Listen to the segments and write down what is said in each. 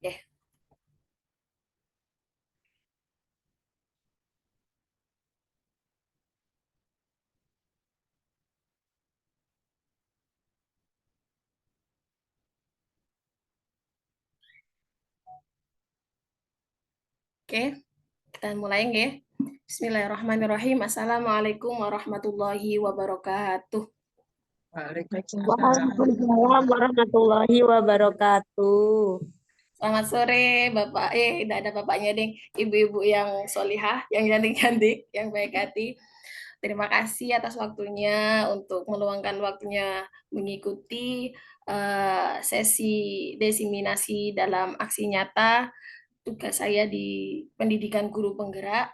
Oke. Oke, kita mulai nggih. Bismillahirrahmanirrahim. Assalamualaikum warahmatullahi wabarakatuh. Waalaikumsalam warahmatullahi wabarakatuh. Selamat sore, Bapak. Tidak ada bapaknya, ding. Ibu-ibu yang solihah, yang cantik-cantik, yang baik hati. Terima kasih atas waktunya untuk meluangkan waktunya mengikuti sesi diseminasi dalam aksi nyata tugas saya di pendidikan guru penggerak,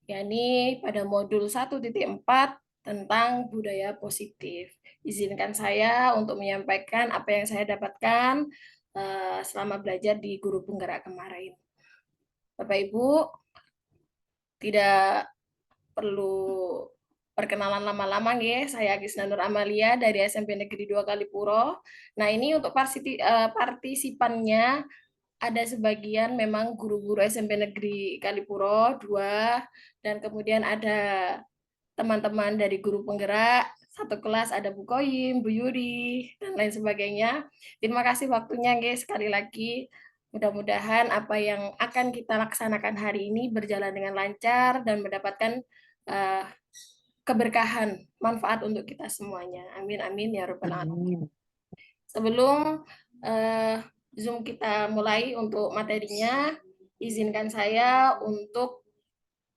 yakni pada modul 1.4 tentang budaya positif. Izinkan saya untuk menyampaikan apa yang saya dapatkan selama belajar di guru penggerak kemarin. Bapak Ibu, tidak perlu perkenalan lama-lama ya. Saya Gisna Nur Amalia dari SMP Negeri 2 Kalipuro. Nah, ini untuk partisipannya ada sebagian memang guru-guru SMP Negeri Kalipuro 2, dan kemudian ada teman-teman dari guru penggerak satu kelas, ada Bu Koyim, Bu Yuri, dan lain sebagainya. Terima kasih waktunya, guys. Sekali lagi, mudah-mudahan apa yang akan kita laksanakan hari ini berjalan dengan lancar dan mendapatkan uh, keberkahan, manfaat untuk kita semuanya. Amin, amin, ya Rabbal Alamin. Sebelum Zoom kita mulai untuk materinya, izinkan saya untuk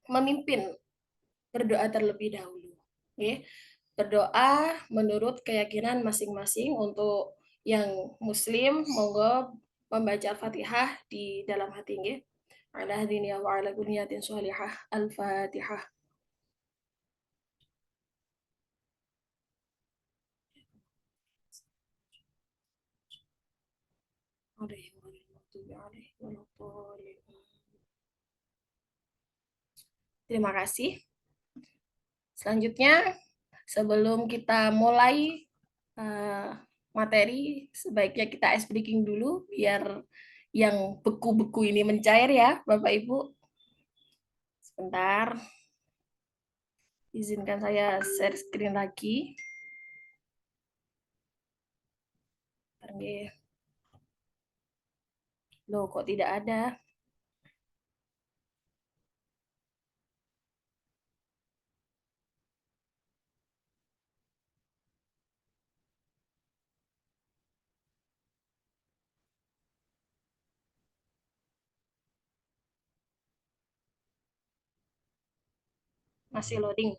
memimpin berdoa terlebih dahulu. Oke. Berdoa menurut keyakinan masing-masing. Untuk yang muslim, monggo membaca Al-Fatihah di dalam hati nggih. Ala hadiniya wa ala kunniyatin sholihah. Al-Fatihah. Terima kasih. Selanjutnya, sebelum kita mulai materi, sebaiknya kita ice breaking dulu biar yang beku-beku ini mencair ya, Bapak Ibu. Sebentar. Izinkan saya share screen lagi. Loh, kok tidak ada? Masih loading.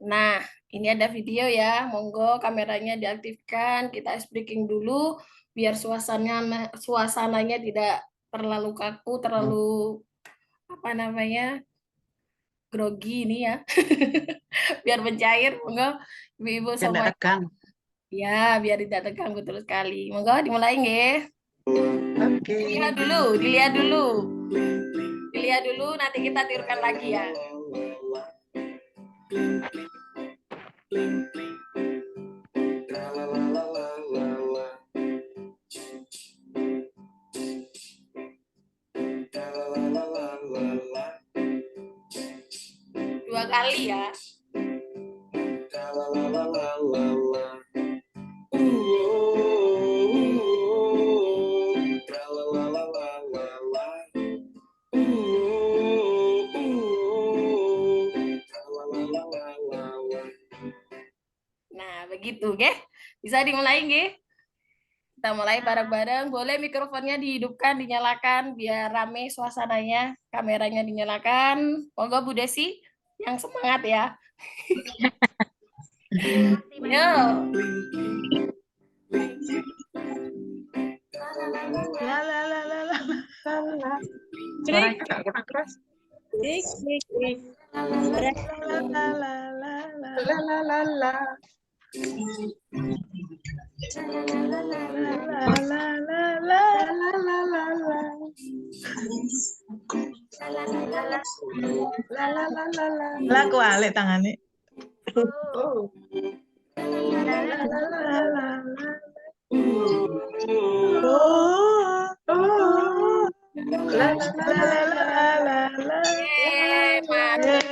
Nah, ini ada video ya. Monggo kameranya diaktifkan. Kita ice breaking dulu biar suasananya tidak terlalu kaku, terlalu apa namanya, grogi ini ya. Biar mencair, monggo ibu-ibu semua. Ya, biar tidak tegang, betul sekali. Monggo dimulai nggih. Oke. Dilihat dulu, nanti kita tirukan lagi ya. Dua kali ya. Nah, begitu, nggih. Bisa dimulai nggih? Kita mulai bareng-bareng. Boleh mikrofonnya dihidupkan, dinyalakan biar rame suasananya. Kameranya dinyalakan. Monggo Bu Desi yang semangat ya. Yo. La la la la la. Cik, kurang keras. Cik, cik, cik. La la la la la la la la la. Lah kok alik tangane. La la la la la la. Mantap.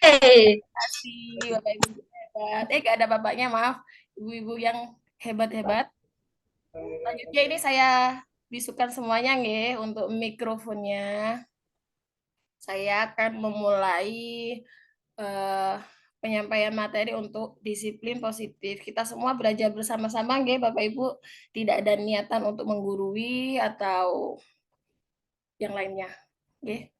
Hey. Terima kasih Bapak Ibu hebat. Gak ada bapaknya, maaf. Ibu-ibu yang hebat-hebat. Selanjutnya ini saya bisukan semuanya nggih untuk mikrofonnya. Saya akan memulai eh, penyampaian materi untuk disiplin positif. Kita semua belajar bersama-sama nggih Bapak Ibu. Tidak ada niatan untuk menggurui atau yang lainnya. Nggih.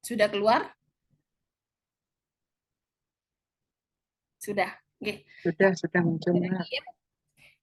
Sudah keluar? Sudah. Nggih. Sudah muncul.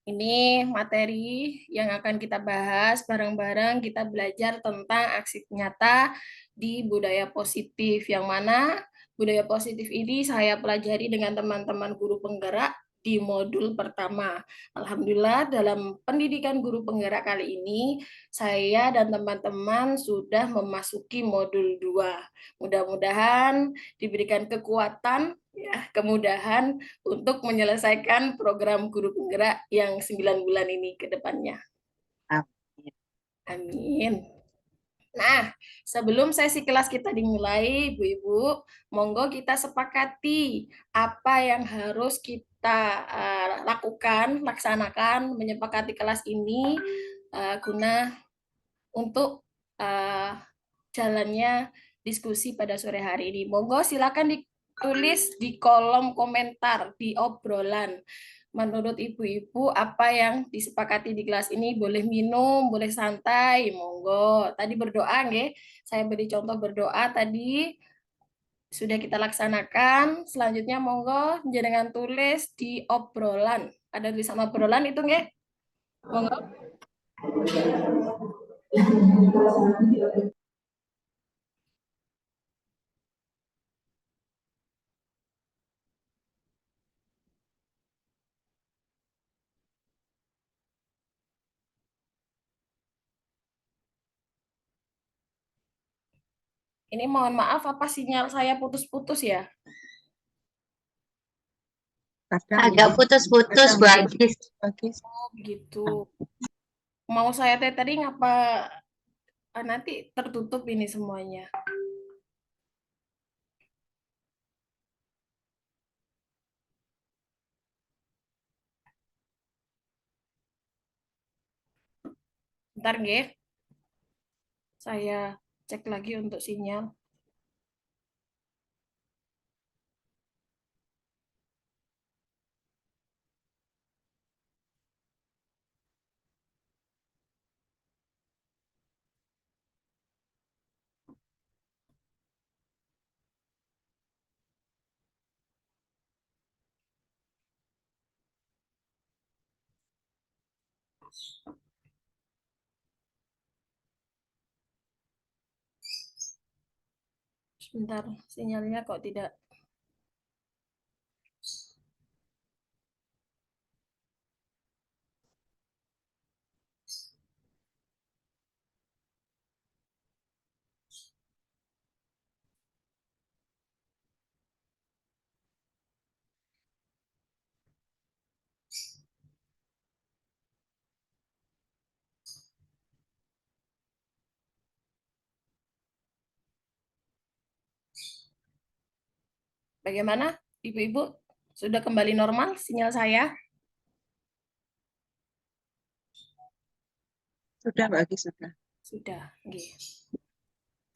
Ini materi yang akan kita bahas bareng-bareng. Kita belajar tentang aksi nyata di budaya positif. Yang mana budaya positif ini saya pelajari dengan teman-teman guru penggerak di modul pertama. Alhamdulillah dalam pendidikan guru penggerak kali ini saya dan teman-teman sudah memasuki modul 2. Mudah-mudahan diberikan kekuatan ya, kemudahan untuk menyelesaikan program guru penggerak yang 9 bulan ini ke depannya. Amin. Nah, sebelum sesi kelas kita dimulai, Ibu-Ibu, monggo kita sepakati apa yang harus kita lakukan, laksanakan, menyepakati kelas ini guna untuk jalannya diskusi pada sore hari ini. Monggo silakan ditulis di kolom komentar, di obrolan. Menurut ibu-ibu apa yang disepakati di kelas ini, boleh minum, boleh santai, monggo. Tadi berdoa nggih. Saya beri contoh berdoa tadi sudah kita laksanakan. Selanjutnya monggo jenengan tulis di obrolan. Ada tulisan obrolan itu nggih? Monggo. Ini mohon maaf apa sinyal saya putus-putus ya? Agak putus-putus, Bu Agis. Oh, begitu. Mau saya tadi ngapa nanti tertutup ini semuanya. Bentar nggih. Saya cek lagi untuk sinyal. Sebentar, sinyalnya kok tidak. Bagaimana, Ibu-ibu? Sudah kembali normal sinyal saya? Sudah, Mbak Agis, sudah. Sudah, nggih.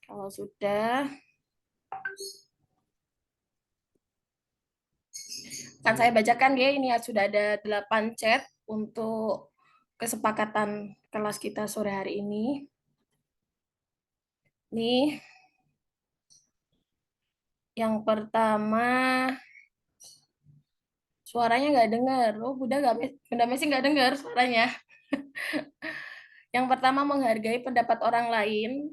Kalau sudah, kan saya bacakan ya, ini sudah ada 8 chat untuk kesepakatan kelas kita sore hari ini. Nih, yang pertama, suaranya nggak dengar. Oh, Bunda Messi nggak dengar suaranya. Yang pertama, menghargai pendapat orang lain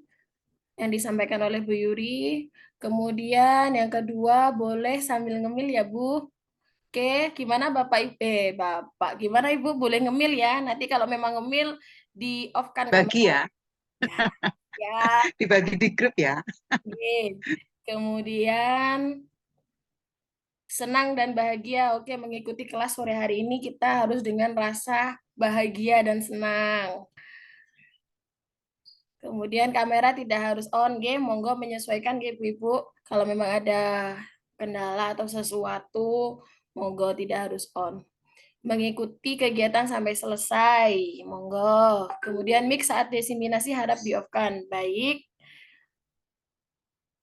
yang disampaikan oleh Bu Yuri. Kemudian yang kedua, boleh sambil ngemil ya, Bu. Oke, gimana Bapak Ibu? Bapak, gimana Ibu boleh ngemil ya? Nanti kalau memang ngemil di off kan Bagi ya, ya. Ya. dibagi di grup ya. Oke. Kemudian senang dan bahagia. Oke, mengikuti kelas sore hari ini kita harus dengan rasa bahagia dan senang. Kemudian kamera tidak harus on, game, monggo menyesuaikan game Ibu. Kalau memang ada kendala atau sesuatu, monggo tidak harus on. Mengikuti kegiatan sampai selesai, monggo. Kemudian mic saat diseminasi harap di-off-kan. Baik.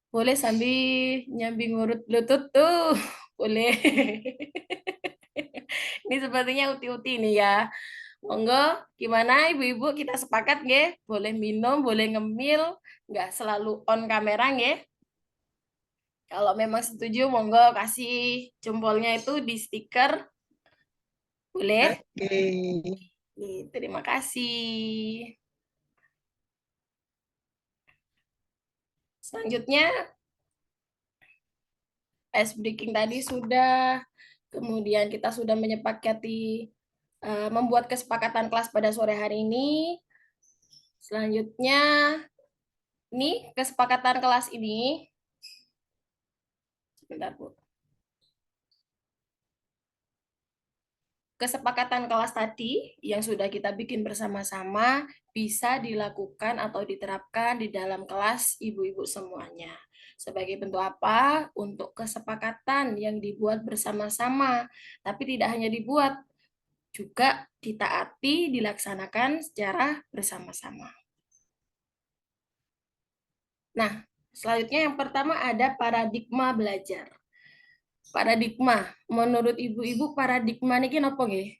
Boleh sambil nyambi ngurut Bluetooth tuh. Boleh. Ini sepertinya uti-uti nih ya. Monggo, gimana ibu-ibu kita sepakat nggih? Boleh minum, boleh ngemil, nggak selalu on kamera nggih? Kalau memang setuju, monggo kasih jempolnya itu di stiker. Boleh? Oke. Terima kasih. Selanjutnya, ice breaking tadi sudah. Kemudian kita sudah menyepakati membuat kesepakatan kelas pada sore hari ini. Selanjutnya, ini kesepakatan kelas ini. Sebentar, Bu. Kesepakatan kelas tadi yang sudah kita bikin bersama-sama bisa dilakukan atau diterapkan di dalam kelas ibu-ibu semuanya. Sebagai bentuk apa? Untuk kesepakatan yang dibuat bersama-sama. Tapi tidak hanya dibuat, juga ditaati, dilaksanakan secara bersama-sama. Nah, selanjutnya yang pertama ada paradigma belajar. Paradigma, menurut ibu-ibu paradigma ini apa nggih?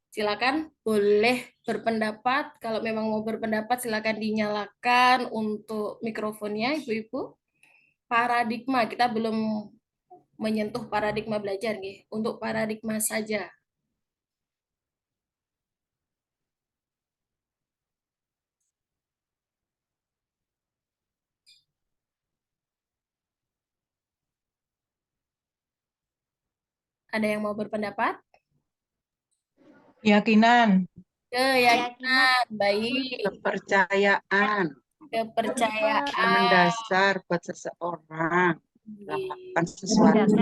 Silakan boleh berpendapat. Kalau memang mau berpendapat silakan dinyalakan untuk mikrofonnya ibu-ibu. Paradigma, kita belum menyentuh paradigma belajar nggih. Untuk paradigma saja. Ada yang mau berpendapat? Keyakinan. Keyakinan, baik. Kepercayaan Kepercayaan. mendasar buat seseorang melakukan sesuatu.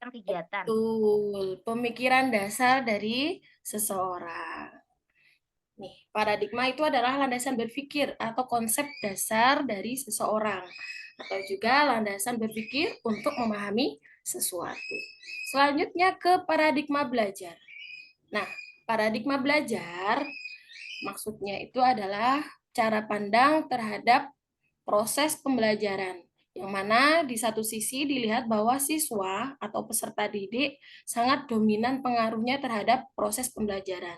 Kegiatan. Betul, pemikiran dasar dari seseorang. Nih, paradigma itu adalah landasan berpikir atau konsep dasar dari seseorang atau juga landasan berpikir untuk memahami sesuatu. Selanjutnya ke paradigma belajar. Nah, paradigma belajar maksudnya itu adalah cara pandang terhadap proses pembelajaran, yang mana di satu sisi dilihat bahwa siswa atau peserta didik sangat dominan pengaruhnya terhadap proses pembelajaran.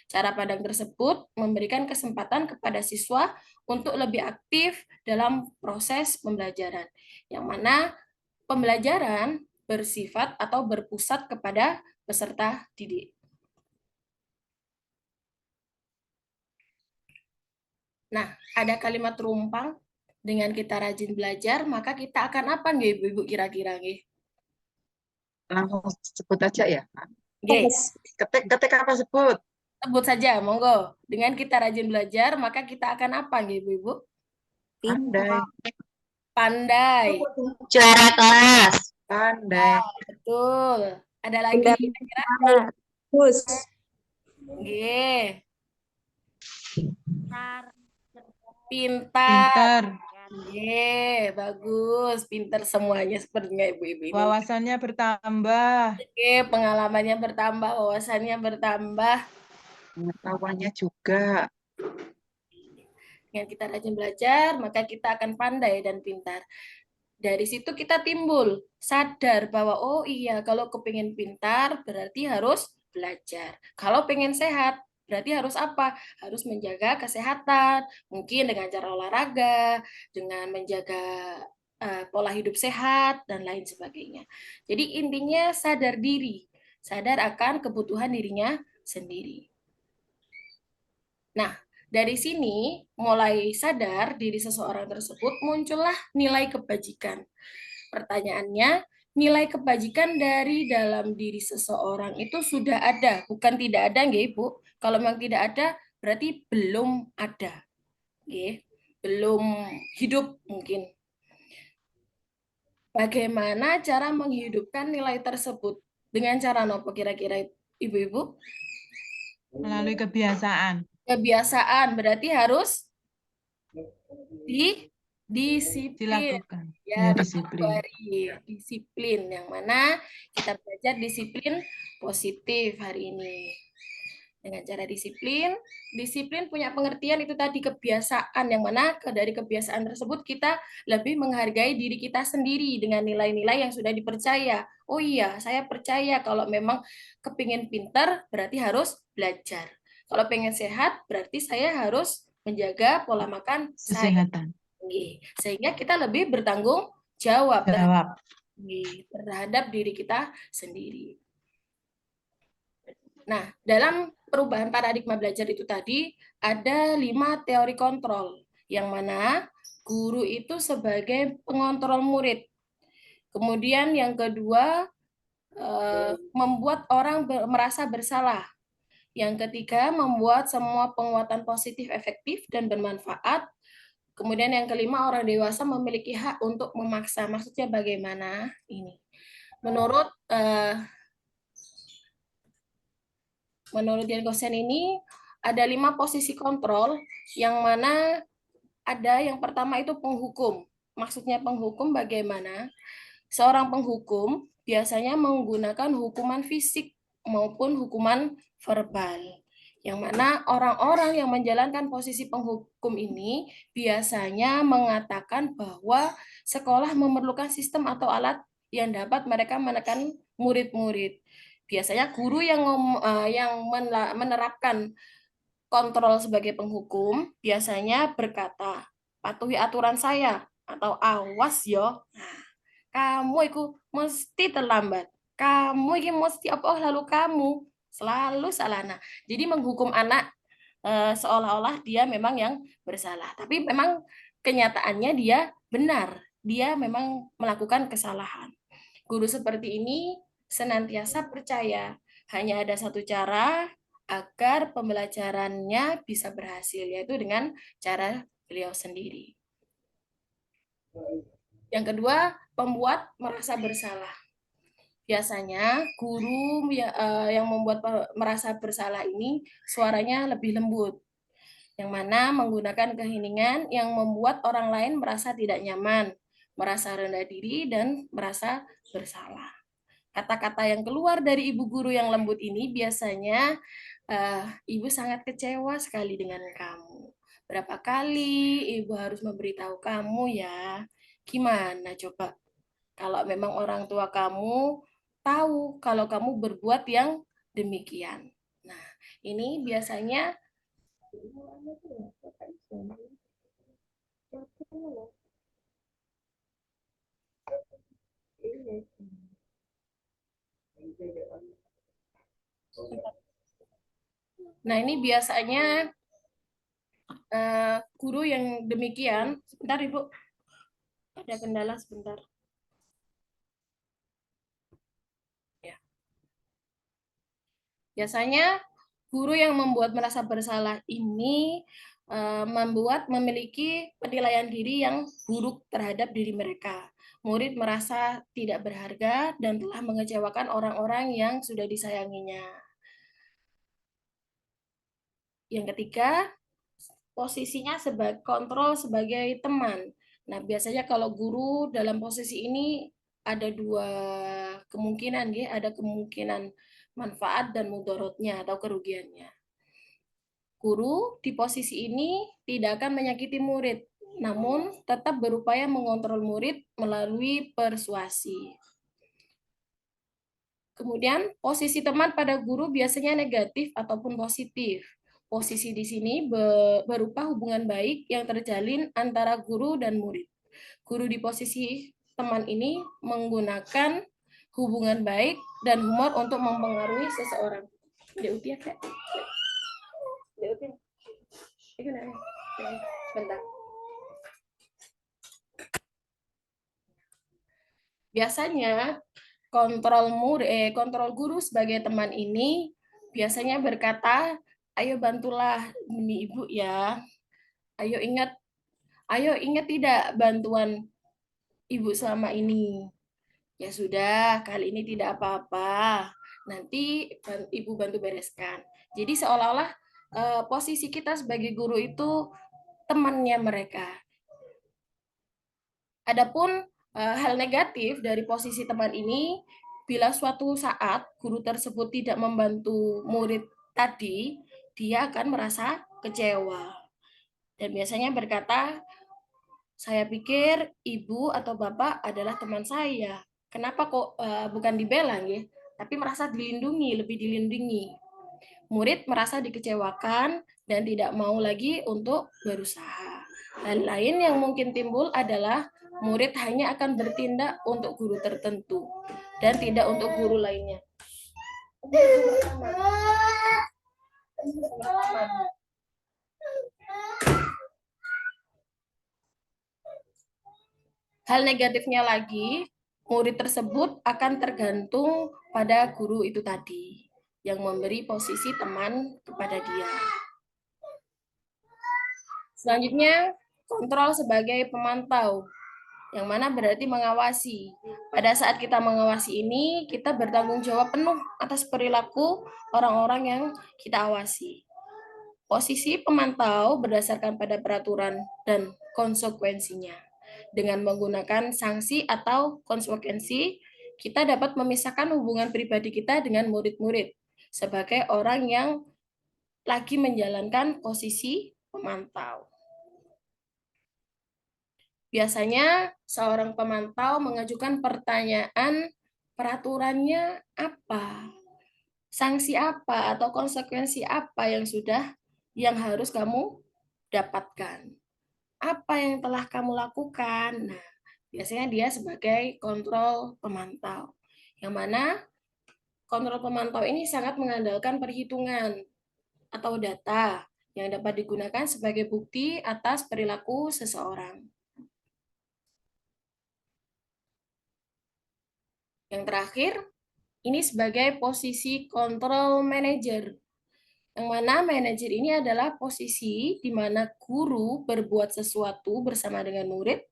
Cara pandang tersebut memberikan kesempatan kepada siswa untuk lebih aktif dalam proses pembelajaran, yang mana pembelajaran bersifat atau berpusat kepada peserta didik. Nah, ada kalimat terumpang, dengan kita rajin belajar, maka kita akan apa nggih Ibu-ibu kira-kira nggih? Langsung sebut aja ya. Nggih, Ketik apa sebut? sebut saja, monggo. Dengan kita rajin belajar, maka kita akan apa nggih Ibu-ibu? Pandai. Pandai. Juara kelas. Pandai. Betul. Ada lagi kira-kira? Bagus. Nggih. Pintar. Pintar. Pintar. Nggih, bagus. Pintar semuanya sepertinya Ibu-ibu ini. Wawasannya bertambah. Oke, pengalamannya bertambah, wawasannya bertambah. Pengetahuannya juga. Dengan kita rajin belajar, maka kita akan pandai dan pintar. Dari situ kita timbul sadar bahwa oh iya, kalau kepingin pintar berarti harus belajar. Kalau pengen sehat berarti harus apa? Harus menjaga kesehatan, mungkin dengan cara olahraga, dengan menjaga pola hidup sehat dan lain sebagainya. Jadi intinya sadar diri, sadar akan kebutuhan dirinya sendiri. Nah, dari sini mulai sadar diri seseorang tersebut muncullah nilai kebajikan. Pertanyaannya, nilai kebajikan dari dalam diri seseorang itu sudah ada, bukan tidak ada nggih, Bu. Kalau memang tidak ada, berarti belum ada. Nggih, belum hidup mungkin. Bagaimana cara menghidupkan nilai tersebut? Dengan cara nopo kira-kira Ibu-ibu? Melalui kebiasaan. Kebiasaan berarti harus disiplin. Dilakukan. Ya, Ya, Bu disiplin. Ari. Disiplin yang mana kita belajar disiplin positif hari ini. Dengan cara disiplin, disiplin punya pengertian itu tadi kebiasaan yang mana dari kebiasaan tersebut kita lebih menghargai diri kita sendiri dengan nilai-nilai yang sudah dipercaya. Oh iya, saya percaya kalau memang kepingin pinter berarti harus belajar. Kalau pengen sehat berarti saya harus menjaga pola makan saya. Kesehatan. Sehingga kita lebih bertanggung jawab Jawab. terhadap diri kita sendiri. Nah, dalam perubahan paradigma belajar itu tadi ada 5 teori kontrol, yang mana guru itu sebagai pengontrol murid. Kemudian yang kedua, membuat orang merasa bersalah. Yang ketiga, membuat semua penguatan positif efektif dan bermanfaat. Kemudian yang kelima, orang dewasa memiliki hak untuk memaksa. Maksudnya bagaimana ini? Menurut Jan Gosen ini ada 5 posisi kontrol, yang mana ada yang pertama itu penghukum. Maksudnya penghukum bagaimana? Seorang penghukum biasanya menggunakan hukuman fisik maupun hukuman verbal. Yang mana orang-orang yang menjalankan posisi penghukum ini biasanya mengatakan bahwa sekolah memerlukan sistem atau alat yang dapat mereka menekan murid-murid. Biasanya guru yang menerapkan kontrol sebagai penghukum biasanya berkata, patuhi aturan saya atau awas yo. Nah, kamu itu mesti terlambat. Kamu ini mesti apa lalu kamu selalu salah. Nah, jadi menghukum anak seolah-olah dia memang yang bersalah. Tapi memang kenyataannya dia benar. Dia memang melakukan kesalahan. Guru seperti ini senantiasa percaya hanya ada satu cara agar pembelajarannya bisa berhasil, yaitu dengan cara beliau sendiri. Yang kedua, pembuat merasa bersalah. Biasanya guru yang membuat merasa bersalah ini suaranya lebih lembut, yang mana menggunakan keheningan yang membuat orang lain merasa tidak nyaman, merasa rendah diri, dan merasa bersalah. Kata-kata yang keluar dari ibu guru yang lembut ini biasanya ibu sangat kecewa sekali dengan kamu. Berapa kali ibu harus memberitahu kamu ya? Gimana coba kalau memang orang tua kamu tahu kalau kamu berbuat yang demikian. Nah, ini biasanya Nah, ini biasanya guru yang demikian, sebentar Ibu, ada kendala sebentar. Ya. Biasanya guru yang membuat merasa bersalah ini memiliki penilaian diri yang buruk terhadap diri mereka. Murid merasa tidak berharga dan telah mengecewakan orang-orang yang sudah disayanginya. Yang ketiga, posisinya sebagai kontrol sebagai teman. Nah, biasanya kalau guru dalam posisi ini ada dua kemungkinan, ya. Ada kemungkinan manfaat dan mudorotnya atau kerugiannya. Guru di posisi ini tidak akan menyakiti murid, namun tetap berupaya mengontrol murid melalui persuasi. Kemudian, posisi teman pada guru biasanya negatif ataupun positif. Posisi di sini berupa hubungan baik yang terjalin antara guru dan murid. Guru di posisi teman ini menggunakan hubungan baik dan humor untuk mempengaruhi seseorang. Sebentar. Biasanya kontrol guru sebagai teman ini biasanya berkata, ayo bantulah demi ibu ya. Ayo ingat tidak bantuan Ibu selama ini. Ya sudah, kali ini tidak apa-apa. Nanti Ibu bantu bereskan. Jadi seolah-olah posisi kita sebagai guru itu temannya mereka. Adapun hal negatif dari posisi teman ini, bila suatu saat guru tersebut tidak membantu murid tadi, dia akan merasa kecewa. Dan biasanya berkata, saya pikir ibu atau bapak adalah teman saya. Kenapa kok bukan dibela ya? Tapi merasa dilindungi, lebih dilindungi. Murid merasa dikecewakan dan tidak mau lagi untuk berusaha. Hal lain yang mungkin timbul adalah murid hanya akan bertindak untuk guru tertentu dan tidak untuk guru lainnya. Hal negatifnya lagi, murid tersebut akan tergantung pada guru itu tadi yang memberi posisi teman kepada dia. Selanjutnya, kontrol sebagai pemantau, yang mana berarti mengawasi. Pada saat kita mengawasi ini, kita bertanggung jawab penuh atas perilaku orang-orang yang kita awasi. Posisi pemantau berdasarkan pada peraturan dan konsekuensinya. Dengan menggunakan sanksi atau konsekuensi, kita dapat memisahkan hubungan pribadi kita dengan murid-murid sebagai orang yang lagi menjalankan posisi pemantau. Biasanya seorang pemantau mengajukan pertanyaan, peraturannya apa? Sanksi apa atau konsekuensi apa yang harus kamu dapatkan? Apa yang telah kamu lakukan? Nah, biasanya dia sebagai kontrol pemantau. Yang mana kontrol pemantau ini sangat mengandalkan perhitungan atau data yang dapat digunakan sebagai bukti atas perilaku seseorang. Yang terakhir, ini sebagai posisi kontrol manajer. Yang mana manajer ini adalah posisi di mana guru berbuat sesuatu bersama dengan murid,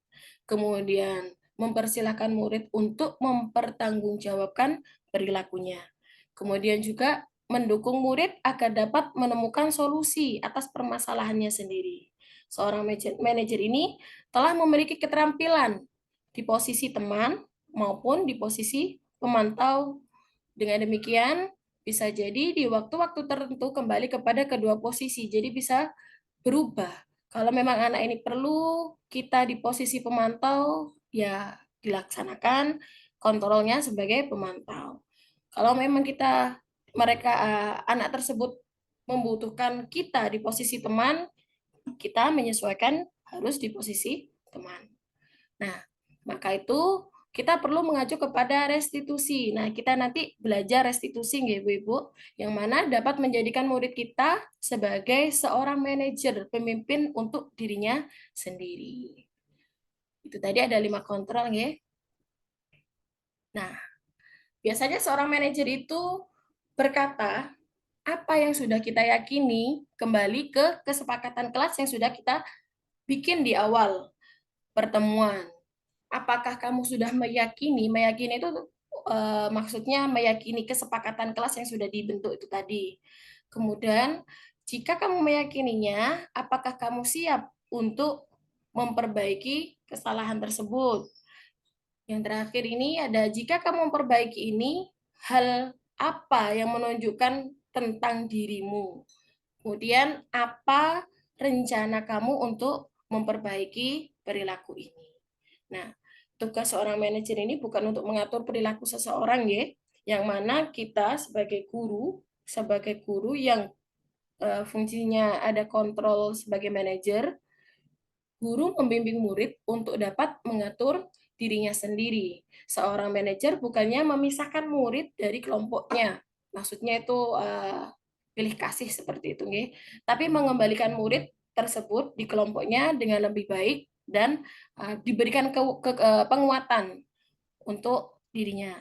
kemudian mempersilahkan murid untuk mempertanggungjawabkan perilakunya. Kemudian juga mendukung murid agar dapat menemukan solusi atas permasalahannya sendiri. Seorang manajer ini telah memiliki keterampilan di posisi teman maupun di posisi pemantau. Dengan demikian, bisa jadi di waktu-waktu tertentu kembali kepada kedua posisi. Jadi bisa berubah. Kalau memang anak ini perlu kita di posisi pemantau, ya dilaksanakan kontrolnya sebagai pemantau. Kalau memang anak tersebut membutuhkan kita di posisi teman, kita menyesuaikan harus di posisi teman. Nah, maka itu kita perlu mengacu kepada restitusi. Nah, kita nanti belajar restitusi nggih Ibu, yang mana dapat menjadikan murid kita sebagai seorang manajer, pemimpin untuk dirinya sendiri. Itu tadi ada 5 kontrol nggih. Nah, biasanya seorang manajer itu berkata, apa yang sudah kita yakini kembali ke kesepakatan kelas yang sudah kita bikin di awal pertemuan. Apakah kamu sudah meyakini itu maksudnya meyakini kesepakatan kelas yang sudah dibentuk itu tadi. Kemudian, jika kamu meyakininya, apakah kamu siap untuk memperbaiki kesalahan tersebut? Yang terakhir ini ada, jika kamu memperbaiki ini, hal apa yang menunjukkan tentang dirimu? Kemudian, apa rencana kamu untuk memperbaiki perilaku ini? Nah, tugas seorang manajer ini bukan untuk mengatur perilaku seseorang ya, yang mana kita sebagai guru yang fungsinya ada kontrol sebagai manajer, guru membimbing murid untuk dapat mengatur dirinya sendiri. Seorang manajer bukannya memisahkan murid dari kelompoknya, maksudnya itu pilih kasih seperti itu, nggih. Tapi mengembalikan murid tersebut di kelompoknya dengan lebih baik dan diberikan penguatan untuk dirinya.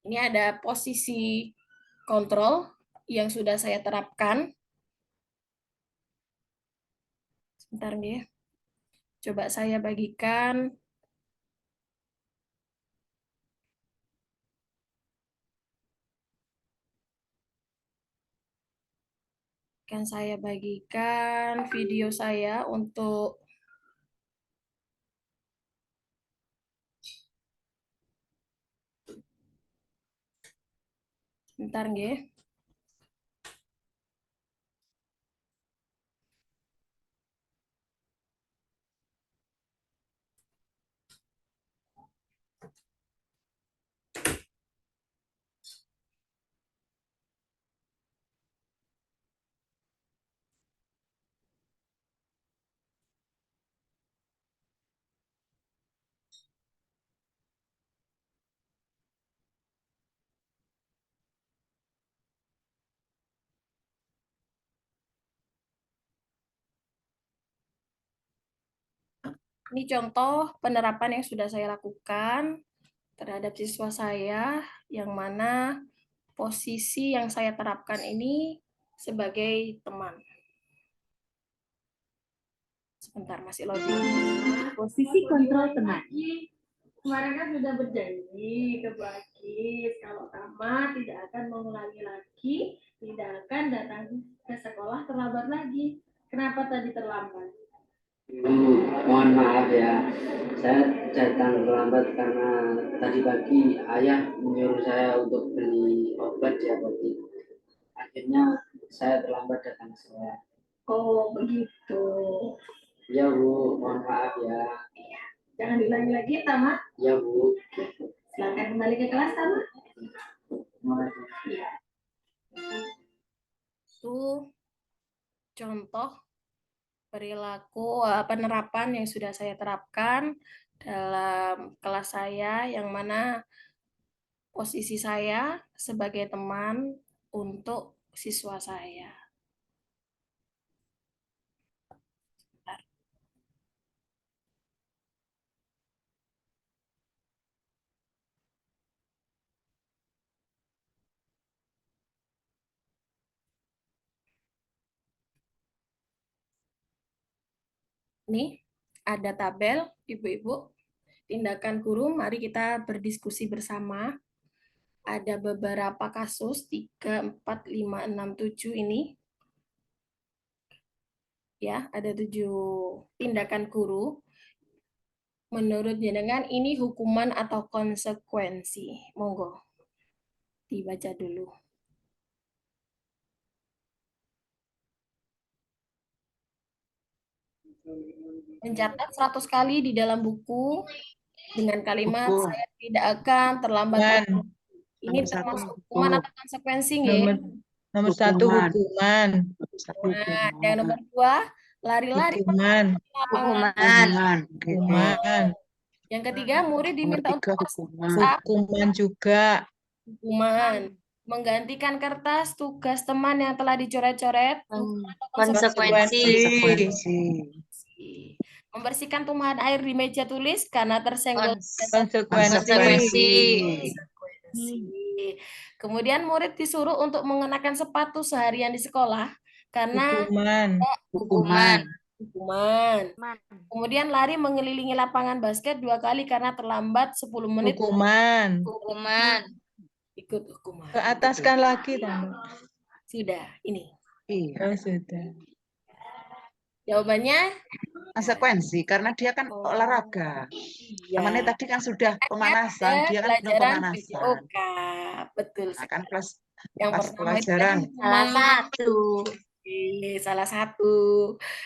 Ini ada posisi kontrol yang sudah saya terapkan. Sebentar nih. Coba saya bagikan. Akan saya bagikan video saya untuk bentar nggih. Ini contoh penerapan yang sudah saya lakukan terhadap siswa saya, yang mana posisi yang saya terapkan ini sebagai teman. Sebentar, masih loading. Posisi kontrol teman. Kemarin kan sudah berjanji ke Bu Agis, kalau Tama tidak akan mengulangi lagi, tidak akan datang ke sekolah terlambat lagi. Kenapa tadi terlambat? Mohon maaf ya, saya datang terlambat karena tadi pagi ayah menyuruh saya untuk beli obat di apotek. Akhirnya saya terlambat datang ke sekolah. Oh, begitu. Ya Bu, mohon maaf ya. Jangan diulangi lagi, Tama. Ya Bu. Silakan kembali ke kelas, Tama. Terima kasih. Itu contoh perilaku penerapan yang sudah saya terapkan dalam kelas saya, yang mana posisi saya sebagai teman untuk siswa saya. Ini ada tabel, Ibu-ibu. Tindakan guru, mari kita berdiskusi bersama. Ada beberapa kasus, 3, 4, 5, 6, 7 ini. Ya, ada 7 tindakan guru. Menurut jenengan ini hukuman atau konsekuensi? Monggo, dibaca dulu. Mencatat 100 kali di dalam buku dengan kalimat Hukum. saya tidak akan terlambat. Ini Nomor 1 termasuk hukum. hukuman atau konsekuensi nggih? Nomor 1 hukuman. Nah, yang nomor 2 lari-lari Hukuman. Hukuman. Hukuman. Yang ketiga murid Nomor diminta 3 untuk hukuman. Hukuman juga. hukuman. Menggantikan kertas tugas teman yang telah dicoret-coret. Konsekuensi. Konsekuensi. Membersihkan tumpahan air di meja tulis karena tersenggol. Konsekuensi. Kemudian murid disuruh untuk mengenakan sepatu seharian di sekolah karena Hukuman. hukuman. Kemudian lari mengelilingi lapangan basket 2 kali karena terlambat 10 menit. Hukuman. Ikut hukuman. Ke ataskan lagi, Tante. Sudah, ini. Iya. Oh, sudah. Jawabannya Konsekuensi karena dia kan olahraga. iya. Temannya tadi kan sudah pemanasan, dia kan belum Pelajaran pemanasan. PJOK. Betul Nah, sekali. kan plus Yang pas pertama itu pelajaran. tadi salah satu.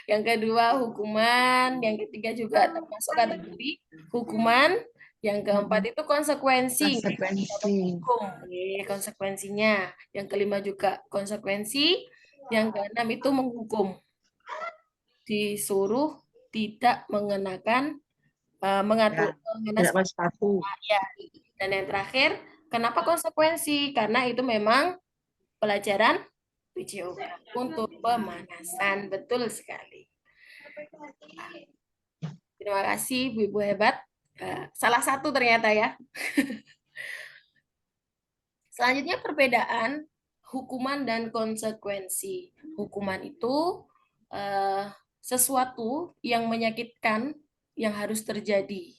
Yang kedua hukuman, yang ketiga juga termasuk kategori hukuman, yang keempat itu konsekuensi. Konsekuensi. Hukum, konsekuensinya. Yang kelima juga konsekuensi, yang keenam itu menghukum. Disuruh tidak mengenakan mengatur Tidak pakai sepatu. ya. Dan yang terakhir, kenapa konsekuensi? Karena itu memang pelajaran PJOK untuk pemanasan. Betul sekali. Terima kasih Bu-ibu hebat. Salah satu ternyata ya. Selanjutnya perbedaan hukuman dan konsekuensi. Hukuman itu sesuatu yang menyakitkan yang harus terjadi,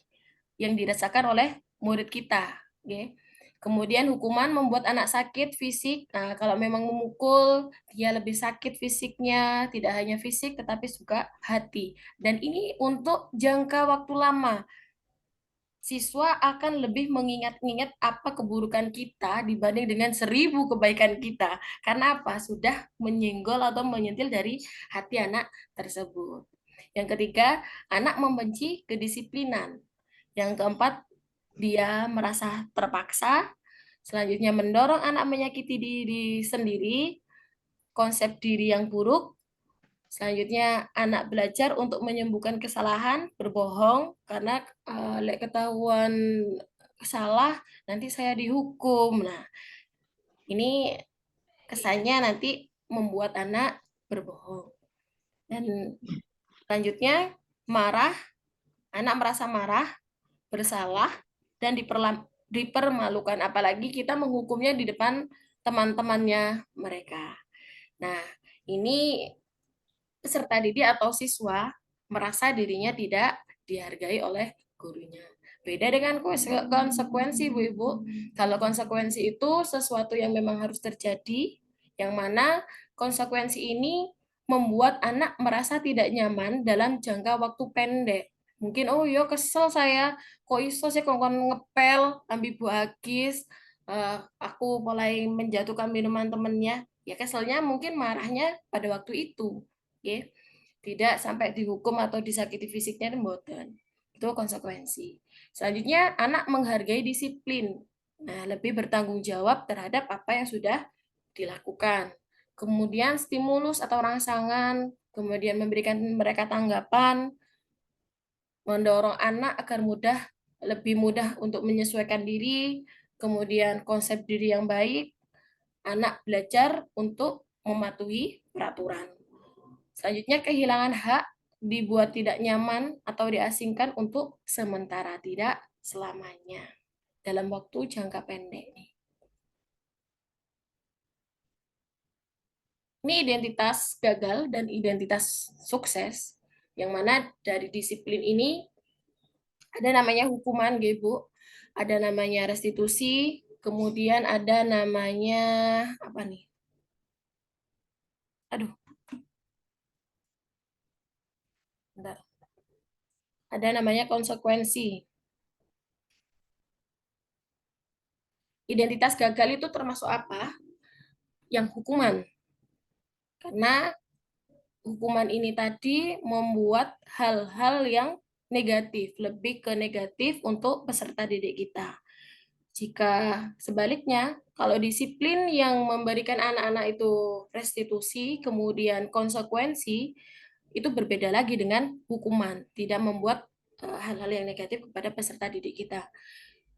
yang dirasakan oleh murid kita. Okay. Kemudian hukuman membuat anak sakit fisik. Nah, kalau memang memukul, dia lebih sakit fisiknya, tidak hanya fisik tetapi juga hati. Dan ini untuk jangka waktu lama. Siswa akan lebih mengingat-ingat apa keburukan kita dibanding dengan 1000 kebaikan kita. Karena apa? Sudah menyenggol atau menyentil dari hati anak tersebut. Yang ketiga, anak membenci kedisiplinan. Yang keempat, dia merasa terpaksa. Selanjutnya, mendorong anak menyakiti diri sendiri, konsep diri yang buruk. Selanjutnya, anak belajar untuk menyembuhkan kesalahan, berbohong, karena ketahuan salah, nanti saya dihukum. Nah, ini kesannya nanti membuat anak berbohong. Dan selanjutnya, marah, anak merasa marah, bersalah, dan dipermalukan. Apalagi kita menghukumnya di depan teman-temannya mereka. Nah, ini peserta didik atau siswa merasa dirinya tidak dihargai oleh gurunya. Beda dengan konsekuensi, Bu Ibu. Kalau konsekuensi itu sesuatu yang memang harus terjadi, yang mana konsekuensi ini membuat anak merasa tidak nyaman dalam jangka waktu pendek. Mungkin, oh yo kesel saya, kok iso sih kongkon ngepel, ambil bu agis, aku mulai menjatuhkan minuman temennya. Ya keselnya mungkin marahnya pada waktu itu. Okay. Tidak sampai dihukum atau disakiti fisiknya, mboten. Itu konsekuensi. Selanjutnya, anak menghargai disiplin. Nah, lebih bertanggung jawab terhadap apa yang sudah dilakukan. Kemudian stimulus atau rangsangan, kemudian memberikan mereka tanggapan, mendorong anak agar lebih mudah untuk menyesuaikan diri, kemudian konsep diri yang baik, anak belajar untuk mematuhi peraturan. Selanjutnya, kehilangan hak dibuat tidak nyaman atau diasingkan untuk sementara, tidak selamanya, dalam waktu jangka pendek. Ini identitas gagal dan identitas sukses, yang mana dari disiplin ini ada namanya hukuman, Bu. Ada namanya restitusi, kemudian ada namanya apa nih? Aduh. Bentar. Ada namanya konsekuensi. Identitas gagal itu termasuk apa? Yang hukuman. Karena hukuman ini tadi membuat hal-hal yang negatif, lebih ke negatif untuk peserta didik kita. Jika sebaliknya, kalau disiplin yang memberikan anak-anak itu restitusi, kemudian konsekuensi, itu berbeda lagi dengan hukuman, tidak membuat hal-hal yang negatif kepada peserta didik kita.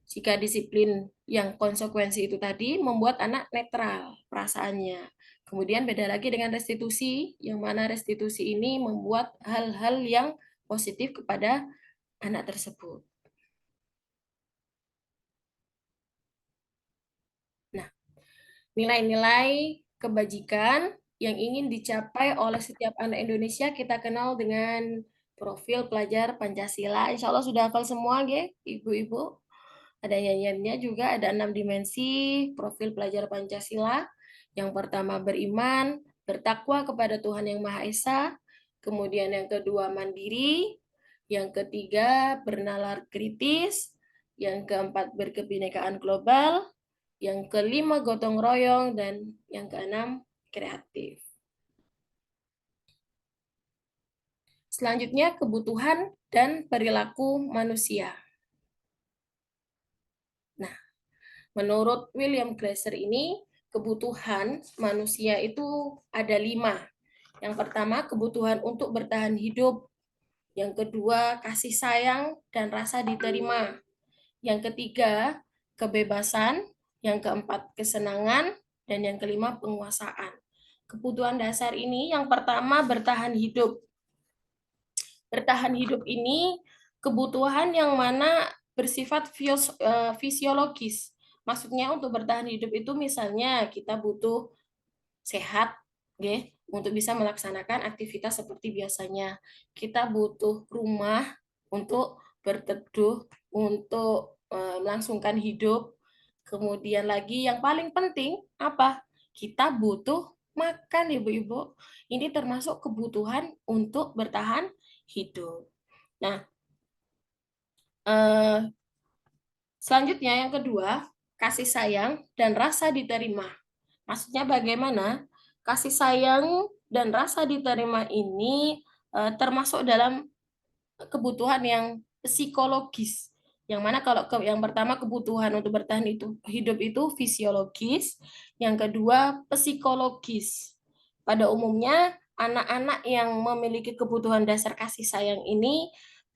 Jika disiplin yang konsekuensi itu tadi membuat anak netral perasaannya. Kemudian beda lagi dengan restitusi, yang mana restitusi ini membuat hal-hal yang positif kepada anak tersebut. Nah, nilai-nilai kebajikan yang ingin dicapai oleh setiap anak Indonesia kita kenal dengan profil pelajar Pancasila. Insya Allah sudah hafal semua, Ibu-ibu. Ada nyanyiannya juga, ada 6 dimensi profil pelajar Pancasila. Yang pertama beriman, bertakwa kepada Tuhan Yang Maha Esa. Kemudian yang kedua mandiri. Yang ketiga bernalar kritis. Yang keempat berkebinekaan global. Yang kelima gotong royong. Dan yang keenam kreatif. Selanjutnya kebutuhan dan perilaku manusia. Nah, menurut William Glasser ini, kebutuhan manusia itu ada 5. Yang pertama, kebutuhan untuk bertahan hidup. Yang kedua, kasih sayang dan rasa diterima. Yang ketiga, kebebasan. Yang keempat, kesenangan. Dan yang kelima, penguasaan. Kebutuhan dasar ini yang pertama, bertahan hidup. Bertahan hidup ini kebutuhan yang mana bersifat fisiologis. Maksudnya untuk bertahan hidup itu misalnya kita butuh sehat, untuk bisa melaksanakan aktivitas seperti biasanya. Kita butuh rumah untuk berteduh, untuk melangsungkan hidup. Kemudian lagi yang paling penting apa? Kita butuh makan, Ibu-ibu. Ini termasuk kebutuhan untuk bertahan hidup. Nah, selanjutnya yang kedua, kasih sayang dan rasa diterima. Maksudnya bagaimana? Kasih sayang dan rasa diterima ini termasuk dalam kebutuhan yang psikologis. Yang mana kalau yang pertama kebutuhan untuk bertahan hidup itu fisiologis, yang kedua psikologis. Pada umumnya anak-anak yang memiliki kebutuhan dasar kasih sayang ini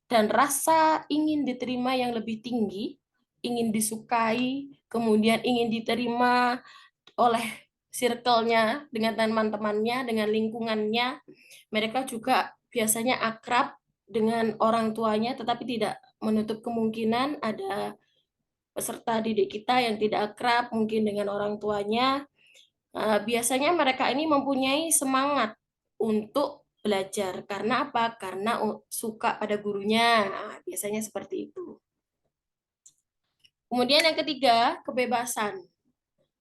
dan rasa ingin diterima yang lebih tinggi, ingin disukai, kemudian ingin diterima oleh circle-nya, dengan teman-temannya, dengan lingkungannya. Mereka juga biasanya akrab dengan orang tuanya, tetapi tidak menutup kemungkinan ada peserta didik kita yang tidak akrab mungkin dengan orang tuanya. Biasanya mereka ini mempunyai semangat untuk belajar. Karena apa? Karena suka pada gurunya. Nah, biasanya seperti itu. Kemudian yang ketiga, kebebasan.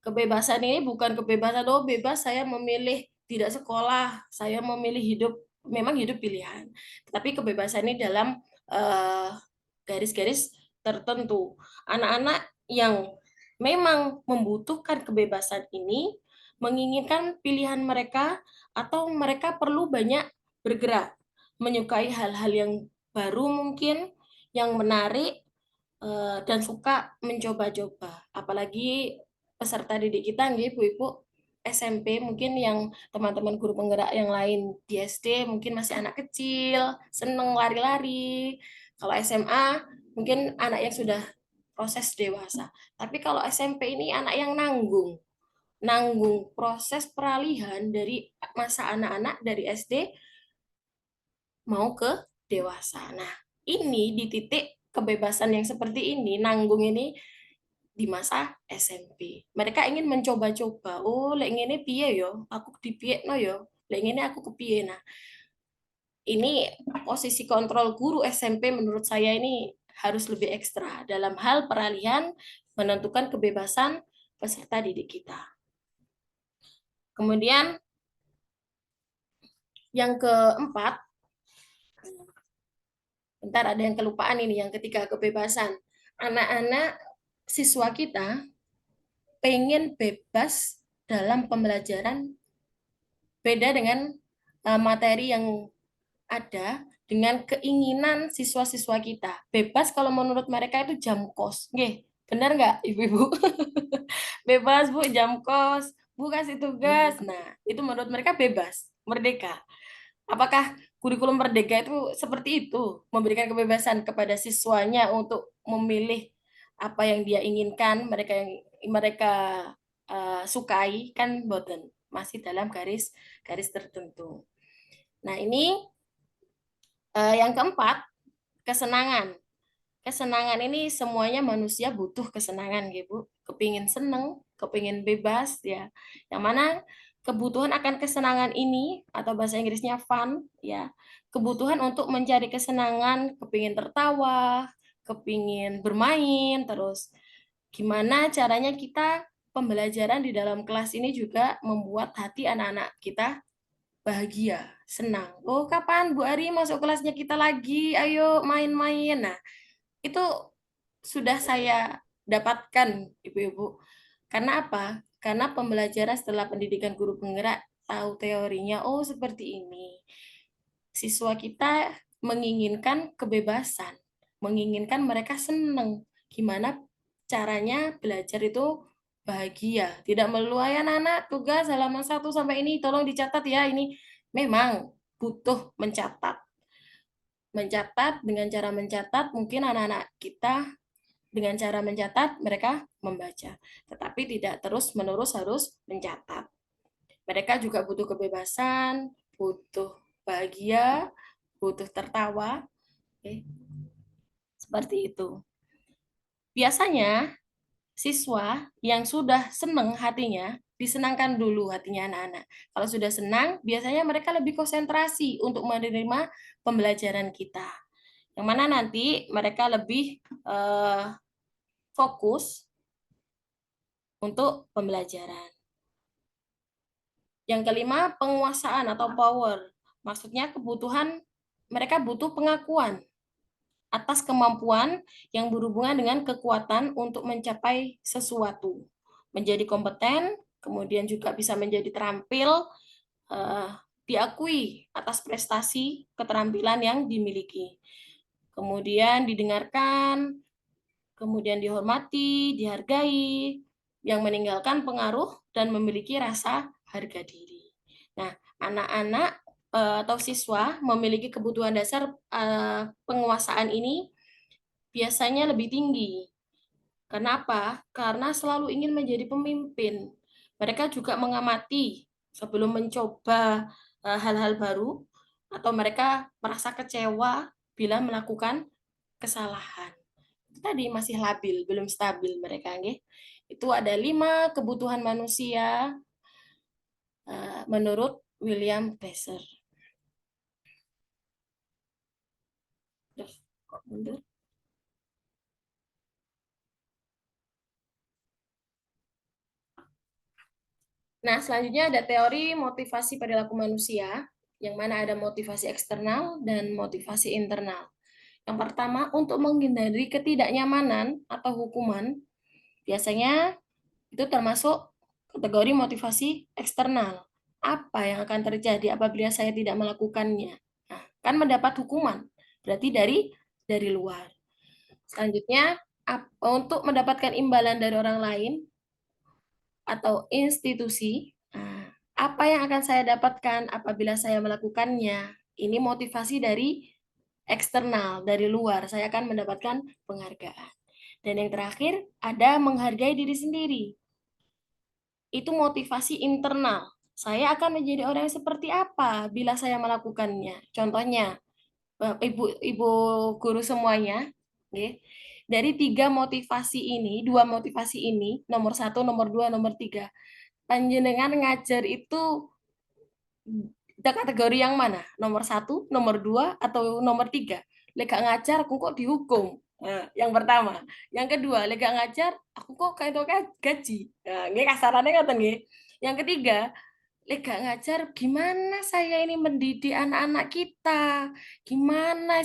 Kebebasan ini bukan kebebasan, oh bebas saya memilih tidak sekolah, saya memilih hidup, memang hidup pilihan. Tapi kebebasan ini dalam garis-garis tertentu. Anak-anak yang memang membutuhkan kebebasan ini, menginginkan pilihan mereka, atau mereka perlu banyak bergerak, menyukai hal-hal yang baru mungkin, yang menarik, dan suka mencoba-coba. Apalagi peserta didik kita, Ibu-ibu, SMP mungkin yang teman-teman guru penggerak yang lain di SD mungkin masih anak kecil, seneng lari-lari. Kalau SMA mungkin anak yang sudah proses dewasa. Tapi kalau SMP ini anak yang nanggung proses peralihan dari masa anak-anak dari SD mau ke dewasa. Nah, ini di titik kebebasan yang seperti ini, nanggung ini di masa SMP. Mereka ingin mencoba-coba. Oh, lek ngene piye yo? Aku dipiekno yo. Lek ngene aku kepiye. Nah, ini posisi kontrol guru SMP menurut saya ini harus lebih ekstra dalam hal peralihan menentukan kebebasan peserta didik kita. Kemudian yang keempat, bentar ada yang kelupaan ini, yang ketiga kebebasan. Anak-anak siswa kita pengen bebas dalam pembelajaran, beda dengan materi yang ada dengan keinginan siswa-siswa kita. Bebas kalau menurut mereka itu jam kos. Nggih, benar nggak Ibu-ibu? Bebas Bu, jam kos, Bu kasih tugas. Nah, itu menurut mereka bebas, merdeka. Apakah kurikulum merdeka itu seperti itu, memberikan kebebasan kepada siswanya untuk memilih apa yang dia inginkan, mereka sukai, kan boten, masih dalam garis tertentu. Nah, ini yang keempat, kesenangan. Kesenangan ini semuanya manusia butuh kesenangan, gitu. Kepingin seneng, kepingin bebas, ya. Yang mana kebutuhan akan kesenangan ini, atau bahasa Inggrisnya fun, ya. Kebutuhan untuk mencari kesenangan, kepingin tertawa, kepingin bermain, terus gimana caranya kita pembelajaran di dalam kelas ini juga membuat hati anak-anak kita bahagia, senang. Oh, kapan Bu Ari masuk kelasnya kita lagi? Ayo main-main. Nah, itu sudah saya dapatkan, Ibu-ibu. Karena apa? Karena pembelajaran setelah pendidikan guru penggerak tahu teorinya, oh seperti ini. Siswa kita menginginkan kebebasan, menginginkan mereka senang. Gimana caranya belajar itu bahagia. Tidak melulu anak-anak tugas halaman 1 sampai ini tolong dicatat ya. Ini memang butuh mencatat. Mencatat, dengan cara mencatat mungkin anak-anak kita dengan cara mencatat mereka membaca, tetapi tidak terus-menerus harus mencatat. Mereka juga butuh kebebasan, butuh bahagia, butuh tertawa. Oke. Seperti itu. Biasanya siswa yang sudah senang hatinya, disenangkan dulu hatinya anak-anak. Kalau sudah senang, biasanya mereka lebih konsentrasi untuk menerima pembelajaran kita. yang mana nanti mereka lebih fokus untuk pembelajaran. Yang kelima, penguasaan atau power. Maksudnya kebutuhan, mereka butuh pengakuan atas kemampuan yang berhubungan dengan kekuatan untuk mencapai sesuatu. Menjadi kompeten, kemudian juga bisa menjadi terampil, diakui atas prestasi keterampilan yang dimiliki. Kemudian didengarkan, kemudian dihormati, dihargai, yang meninggalkan pengaruh dan memiliki rasa harga diri. Nah, anak-anak atau siswa memiliki kebutuhan dasar penguasaan ini biasanya lebih tinggi. Kenapa? Karena selalu ingin menjadi pemimpin. Mereka juga mengamati sebelum mencoba hal-hal baru, atau mereka merasa kecewa bila melakukan kesalahan. Tadi masih labil, belum stabil mereka, nggih. Itu ada 5 kebutuhan manusia menurut William Glasser. Kok mundur? Nah, selanjutnya ada teori motivasi perilaku manusia, yang mana ada motivasi eksternal dan motivasi internal. Yang pertama, untuk menghindari ketidaknyamanan atau hukuman, biasanya itu termasuk kategori motivasi eksternal. Apa yang akan terjadi apabila saya tidak melakukannya? Nah, kan mendapat hukuman, berarti dari luar. Selanjutnya, untuk mendapatkan imbalan dari orang lain atau institusi, apa yang akan saya dapatkan apabila saya melakukannya? Ini motivasi dari eksternal, dari luar. Saya akan mendapatkan penghargaan. Dan yang terakhir, ada menghargai diri sendiri. Itu motivasi internal. Saya akan menjadi orang yang seperti apa bila saya melakukannya. Contohnya, ibu guru semuanya, dari 3 motivasi ini, 2 motivasi ini, nomor 1, nomor 2, nomor 3, panjenengan ngajar itu kategori yang mana? Nomor 1, nomor 2, atau nomor 3? Lek gak ngajar, aku kok dihukum. Nah, yang pertama. Yang kedua, lek gak ngajar, aku kok kayak gaji. Nah, ini kasarannya ngoten nggih. Yang ketiga, lek gak ngajar, gimana saya ini mendidik anak-anak kita? Gimana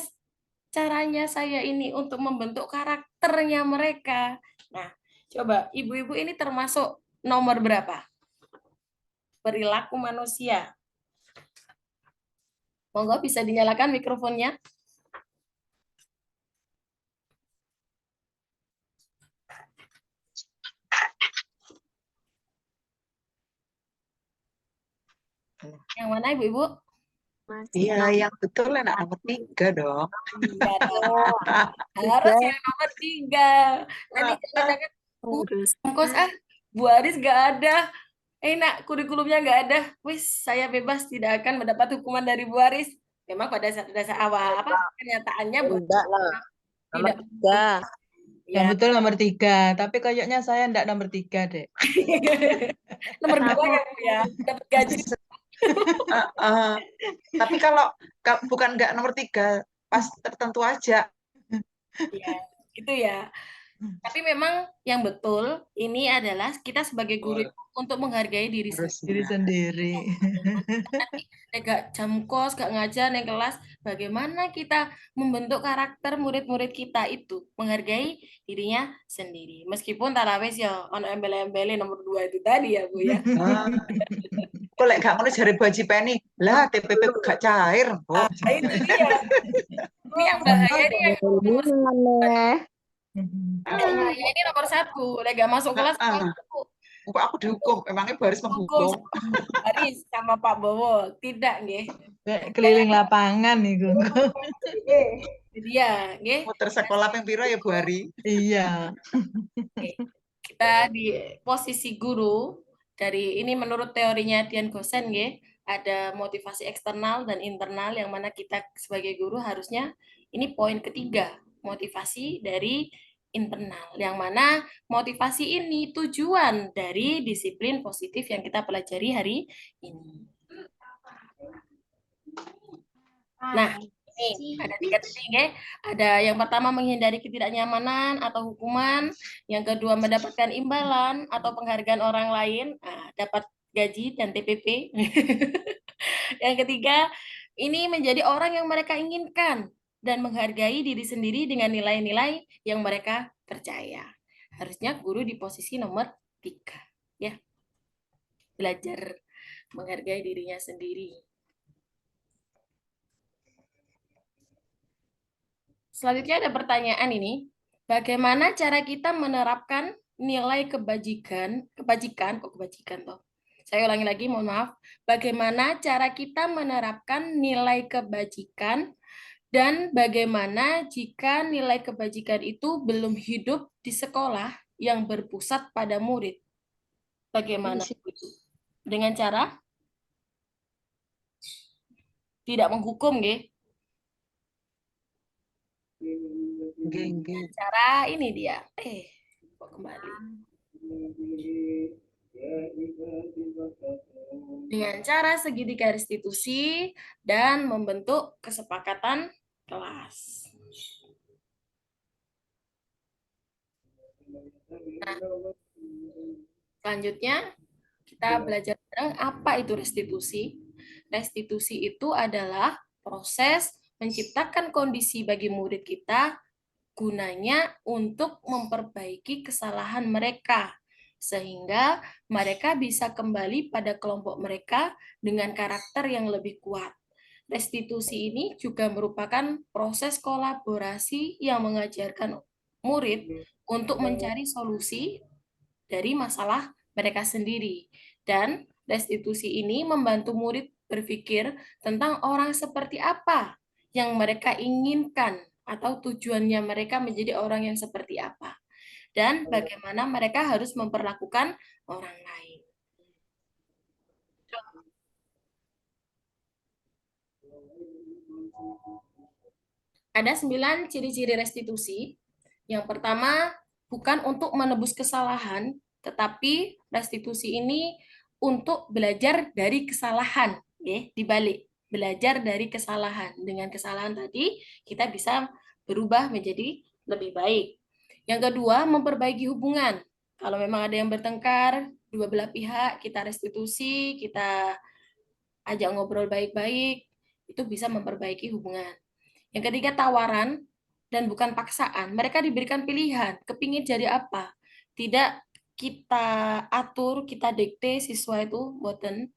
caranya saya ini untuk membentuk karakternya mereka? Nah, coba ibu-ibu ini termasuk nomor berapa? Perilaku manusia. Monggo bisa dinyalakan mikrofonnya. Yang mana ibu-ibu? Iya, yang betul anak nomor 3 dong. Iya dong. Harus yang nomor 3. Nanti jangan-jangan ongkos Bu Aris nggak ada. Enak, kurikulumnya nggak ada. Wis, saya bebas tidak akan mendapat hukuman dari Bu Aris. Memang pada dasar awal kenyataannya Bu Enggak lah. tidak. Yang Ya. betul nomor 3, tapi kayaknya saya enggak nomor 3, Dek. Nomor 2 ya Bu ya. Dapat gaji. Tapi kalau bukan nggak nomor 3, pas tertentu aja. Ya, gitu ya. Tapi memang yang betul ini adalah kita sebagai guru untuk menghargai diri Diri sendiri. Nanti gak jam kos, gak ngajar yang kelas, bagaimana kita membentuk karakter murid-murid kita itu menghargai dirinya sendiri. Meskipun tarawih ya ono embel-embele nomor 2 itu tadi ya Bu ya. Kok lek gak ngono jare Baji Penny, lah TPP gak cair. Oh. Itu dia. Ini yang bahaya ini yang nomor ini nomor 1. Lek gak masuk kelas aku dihukum, emangnya Baris menghukum. Baris sama Pak Bowo, tidak nggih. Keliling lapangan nih, Dia, nggih. Muter sekolah ping pira ya Bu Ari? Iya. Kita di posisi guru dari ini menurut teorinya Dian Gosen nggih, ada motivasi eksternal dan internal yang mana kita sebagai guru harusnya ini poin ketiga, motivasi dari internal, yang mana motivasi ini tujuan dari disiplin positif yang kita pelajari hari ini. Nah, Nih, ada 3 titik ya. Ada yang pertama menghindari ketidaknyamanan atau hukuman, yang kedua mendapatkan imbalan atau penghargaan orang lain, dapat gaji dan TPP. Yang ketiga, ini menjadi orang yang mereka inginkan dan menghargai diri sendiri dengan nilai-nilai yang mereka percaya. Harusnya guru di posisi nomor 3, ya. Belajar menghargai dirinya sendiri. Selanjutnya ada pertanyaan ini. Bagaimana cara kita menerapkan nilai kebajikan toh? Saya ulangi lagi, mohon maaf. Bagaimana cara kita menerapkan nilai kebajikan dan bagaimana jika nilai kebajikan itu belum hidup di sekolah yang berpusat pada murid? Bagaimana? Dengan cara tidak menghukum, nggih. Cara ini dia. Kok kembali. Dengan cara segitiga restitusi dan membentuk kesepakatan kelas. Nah, selanjutnya kita belajar apa itu restitusi. Restitusi itu adalah proses menciptakan kondisi bagi murid kita gunanya untuk memperbaiki kesalahan mereka sehingga mereka bisa kembali pada kelompok mereka dengan karakter yang lebih kuat. Restitusi ini juga merupakan proses kolaborasi yang mengajarkan murid untuk mencari solusi dari masalah mereka sendiri. Dan restitusi ini membantu murid berpikir tentang orang seperti apa yang mereka inginkan atau tujuannya mereka menjadi orang yang seperti apa. Dan bagaimana mereka harus memperlakukan orang lain. Ada 9 ciri-ciri restitusi. Yang pertama, bukan untuk menebus kesalahan, tetapi restitusi ini untuk belajar dari kesalahan, ya, dibalik belajar dari kesalahan. Dengan kesalahan tadi kita bisa berubah menjadi lebih baik. Yang kedua, memperbaiki hubungan. Kalau memang ada yang bertengkar, dua belah pihak kita restitusi, kita ajak ngobrol baik-baik, itu bisa memperbaiki hubungan. Yang ketiga, tawaran dan bukan paksaan. Mereka diberikan pilihan, kepingin jadi apa. Tidak kita atur, kita dikte siswa itu boten.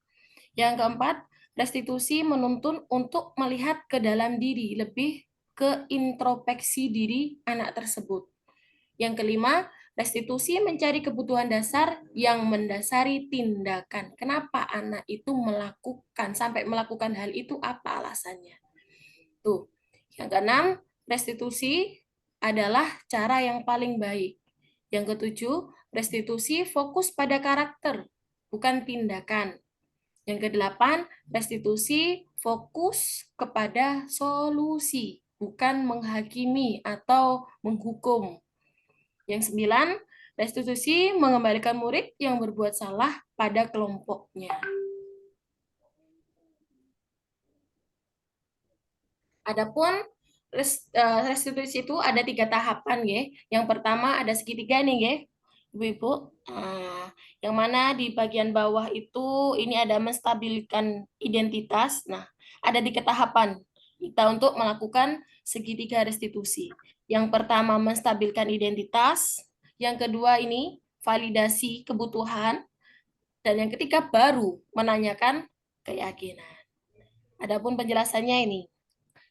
Yang keempat, restitusi menuntun untuk melihat ke dalam diri, lebih ke introspeksi diri anak tersebut. Yang kelima, restitusi mencari kebutuhan dasar yang mendasari tindakan. Kenapa anak itu sampai melakukan hal itu, apa alasannya? Tuh. Yang keenam, restitusi adalah cara yang paling baik. Yang ketujuh, restitusi fokus pada karakter, bukan tindakan. Yang kedelapan, restitusi fokus kepada solusi, bukan menghakimi atau menghukum. Yang sembilan, restitusi mengembalikan murid yang berbuat salah pada kelompoknya. Adapun restitusi itu ada 3 tahapan, ya. Yang pertama ada segitiga nih, ya, Ibu-ibu. Yang mana di bagian bawah itu ini ada menstabilkan identitas. Nah, ada 3 tahapan kita untuk melakukan segitiga restitusi. Yang pertama menstabilkan identitas, yang kedua ini validasi kebutuhan, dan yang ketiga baru menanyakan keyakinan. Adapun penjelasannya ini.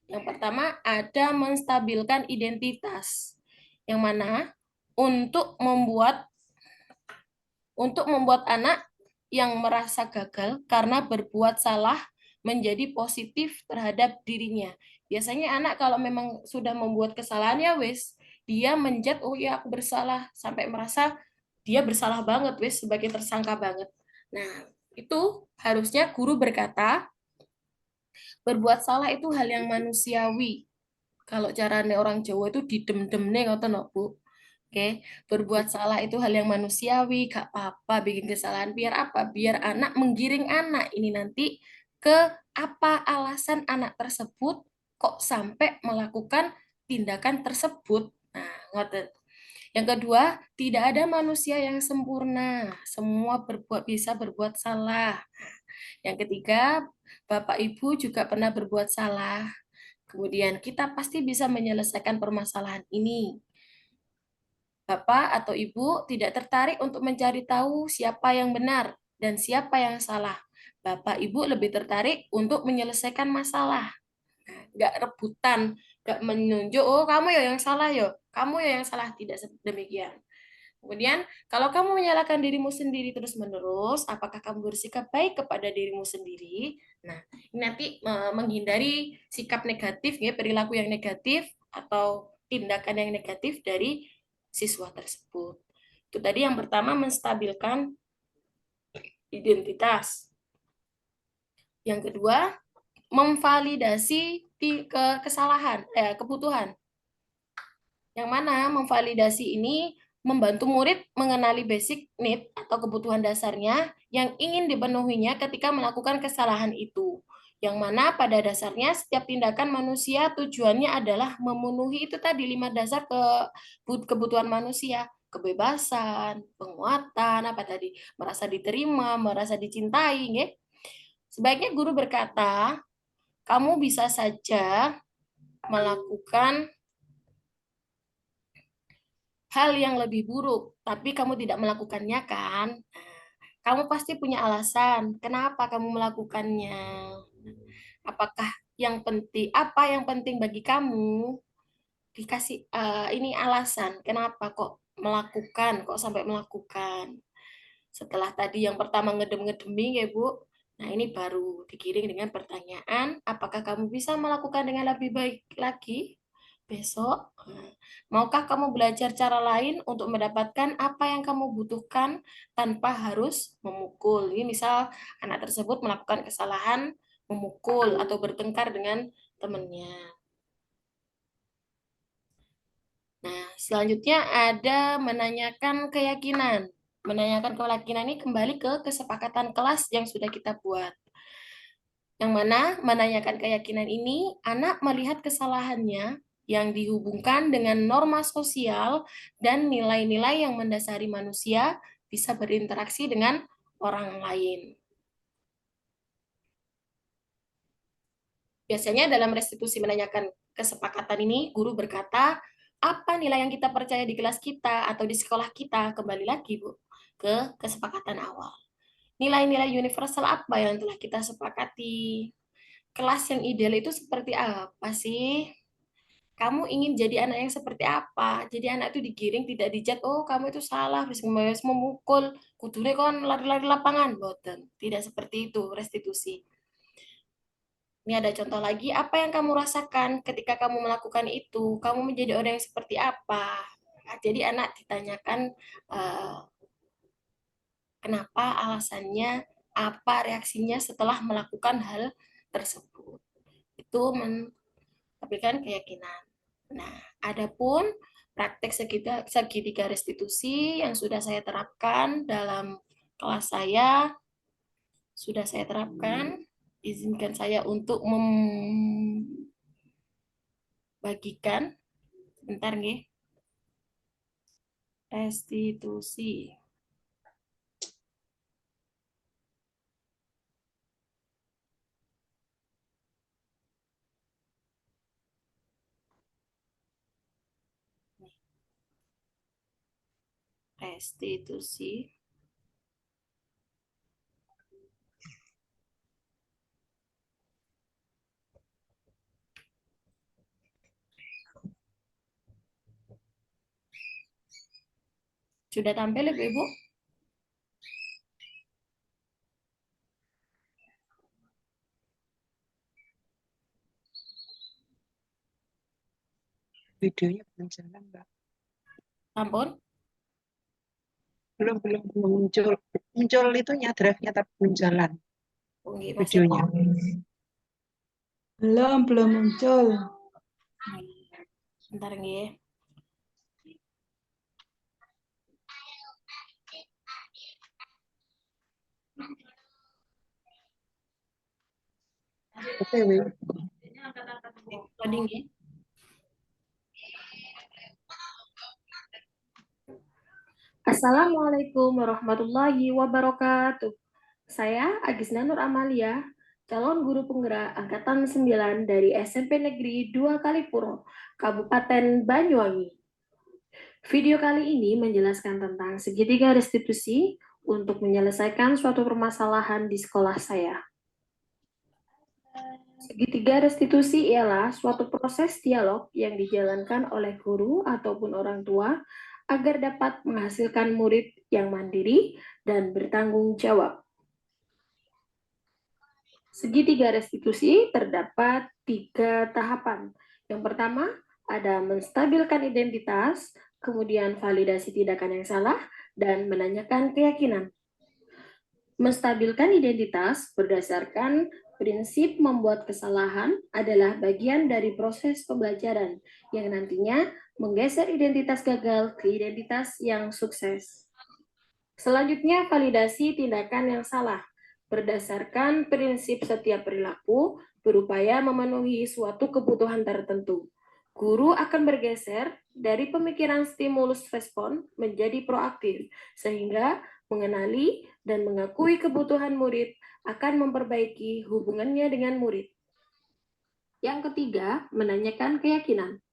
Yang pertama ada menstabilkan identitas, yang mana untuk membuat anak yang merasa gagal karena berbuat salah menjadi positif terhadap dirinya. Biasanya anak kalau memang sudah membuat kesalahan, ya wis, dia menjat, oh ya aku bersalah, sampai merasa dia bersalah banget, wis, sebagai tersangka banget. Nah, itu harusnya guru berkata, berbuat salah itu hal yang manusiawi. Kalau caranya orang Jawa itu didem-demne ngoten lho, Bu. Oke, berbuat salah itu hal yang manusiawi, gak apa-apa bikin kesalahan. Biar apa? Biar anak menggiring anak ini nanti ke apa alasan anak tersebut kok sampai melakukan tindakan tersebut. Nah, ngoten. Yang kedua, tidak ada manusia yang sempurna. Semua bisa berbuat salah. Yang ketiga, Bapak Ibu juga pernah berbuat salah. Kemudian kita pasti bisa menyelesaikan permasalahan ini. Bapak atau Ibu tidak tertarik untuk mencari tahu siapa yang benar dan siapa yang salah. Bapak Ibu lebih tertarik untuk menyelesaikan masalah. Nggak rebutan, nggak menunjuk, oh kamu ya yang salah ya, kamu ya yang salah, tidak demikian. Kemudian, kalau kamu menyalahkan dirimu sendiri terus-menerus, apakah kamu bersikap baik kepada dirimu sendiri? Nah, ini nanti menghindari sikap negatif, ya, perilaku yang negatif atau tindakan yang negatif dari siswa tersebut. Itu tadi yang pertama, menstabilkan identitas. Yang kedua, memvalidasi kebutuhan. Yang mana memvalidasi ini membantu murid mengenali basic need atau kebutuhan dasarnya yang ingin dipenuhinya ketika melakukan kesalahan itu. Yang mana pada dasarnya setiap tindakan manusia tujuannya adalah memenuhi itu tadi 5 dasar kebutuhan manusia. Kebebasan, penguatan, apa tadi, merasa diterima, merasa dicintai. Ya. Sebaiknya guru berkata, kamu bisa saja melakukan hal yang lebih buruk, tapi kamu tidak melakukannya kan? Kamu pasti punya alasan kenapa kamu melakukannya. Apakah apa yang penting bagi kamu? Dikasih ini alasan kenapa kok melakukan, kok sampai melakukan. Setelah tadi yang pertama ngedem-ngedemi ya Bu, nah ini baru digiring dengan pertanyaan, apakah kamu bisa melakukan dengan lebih baik lagi besok? Maukah kamu belajar cara lain untuk mendapatkan apa yang kamu butuhkan tanpa harus memukul? Ini misal anak tersebut melakukan kesalahan memukul atau bertengkar dengan temannya. Nah, selanjutnya ada menanyakan keyakinan. Menanyakan keyakinan ini kembali ke kesepakatan kelas yang sudah kita buat. Yang mana menanyakan keyakinan ini, anak melihat kesalahannya yang dihubungkan dengan norma sosial dan nilai-nilai yang mendasari manusia bisa berinteraksi dengan orang lain. Biasanya dalam restitusi menanyakan kesepakatan ini, guru berkata, apa nilai yang kita percaya di kelas kita atau di sekolah kita? Kembali lagi, Bu, ke kesepakatan awal. Nilai-nilai universal apa yang telah kita sepakati? Kelas yang ideal itu seperti apa sih? Kamu ingin jadi anak yang seperti apa? Jadi anak itu digiring, tidak dijat, oh kamu itu salah, harus memukul, kudune kon lari-lari lapangan. Boten. Tidak seperti itu restitusi. Ini ada contoh lagi, apa yang kamu rasakan ketika kamu melakukan itu? Kamu menjadi orang yang seperti apa? Jadi anak ditanyakan kenapa, alasannya, apa reaksinya setelah melakukan hal tersebut. Itu menampilkan keyakinan. Nah, adapun praktek segitiga restitusi yang sudah saya terapkan dalam kelas saya, sudah saya terapkan, izinkan saya untuk membagikan, sebentar nih, restitusi. Restitusi. Sudah tampil Ibu-Ibu? Videonya belum jalan, Mbak. Ampun. Belum muncul. Muncul itunya, drive-nya tapi belum jalan. Oh, nggih, masih Videonya. Belum muncul. Bentar nggih. Oke, Wi. Loading ya. Assalamualaikum warahmatullahi wabarakatuh. Saya Agisna Nur Amalia, calon guru penggerak Angkatan 9 dari SMP Negeri 2 Kalipuro, Kabupaten Banyuwangi. Video kali ini menjelaskan tentang segitiga restitusi untuk menyelesaikan suatu permasalahan di sekolah saya. Segitiga restitusi ialah suatu proses dialog yang dijalankan oleh guru ataupun orang tua agar dapat menghasilkan murid yang mandiri dan bertanggung jawab. Segitiga restitusi terdapat 3 tahapan. Yang pertama, ada menstabilkan identitas, kemudian validasi tindakan yang salah, dan menanyakan keyakinan. Menstabilkan identitas berdasarkan prinsip membuat kesalahan adalah bagian dari proses pembelajaran yang nantinya menggeser identitas gagal ke identitas yang sukses. Selanjutnya, validasi tindakan yang salah. Berdasarkan prinsip setiap perilaku berupaya memenuhi suatu kebutuhan tertentu. Guru akan bergeser dari pemikiran stimulus respon menjadi proaktif, sehingga mengenali dan mengakui kebutuhan murid akan memperbaiki hubungannya dengan murid. Yang ketiga, menanyakan keyakinan.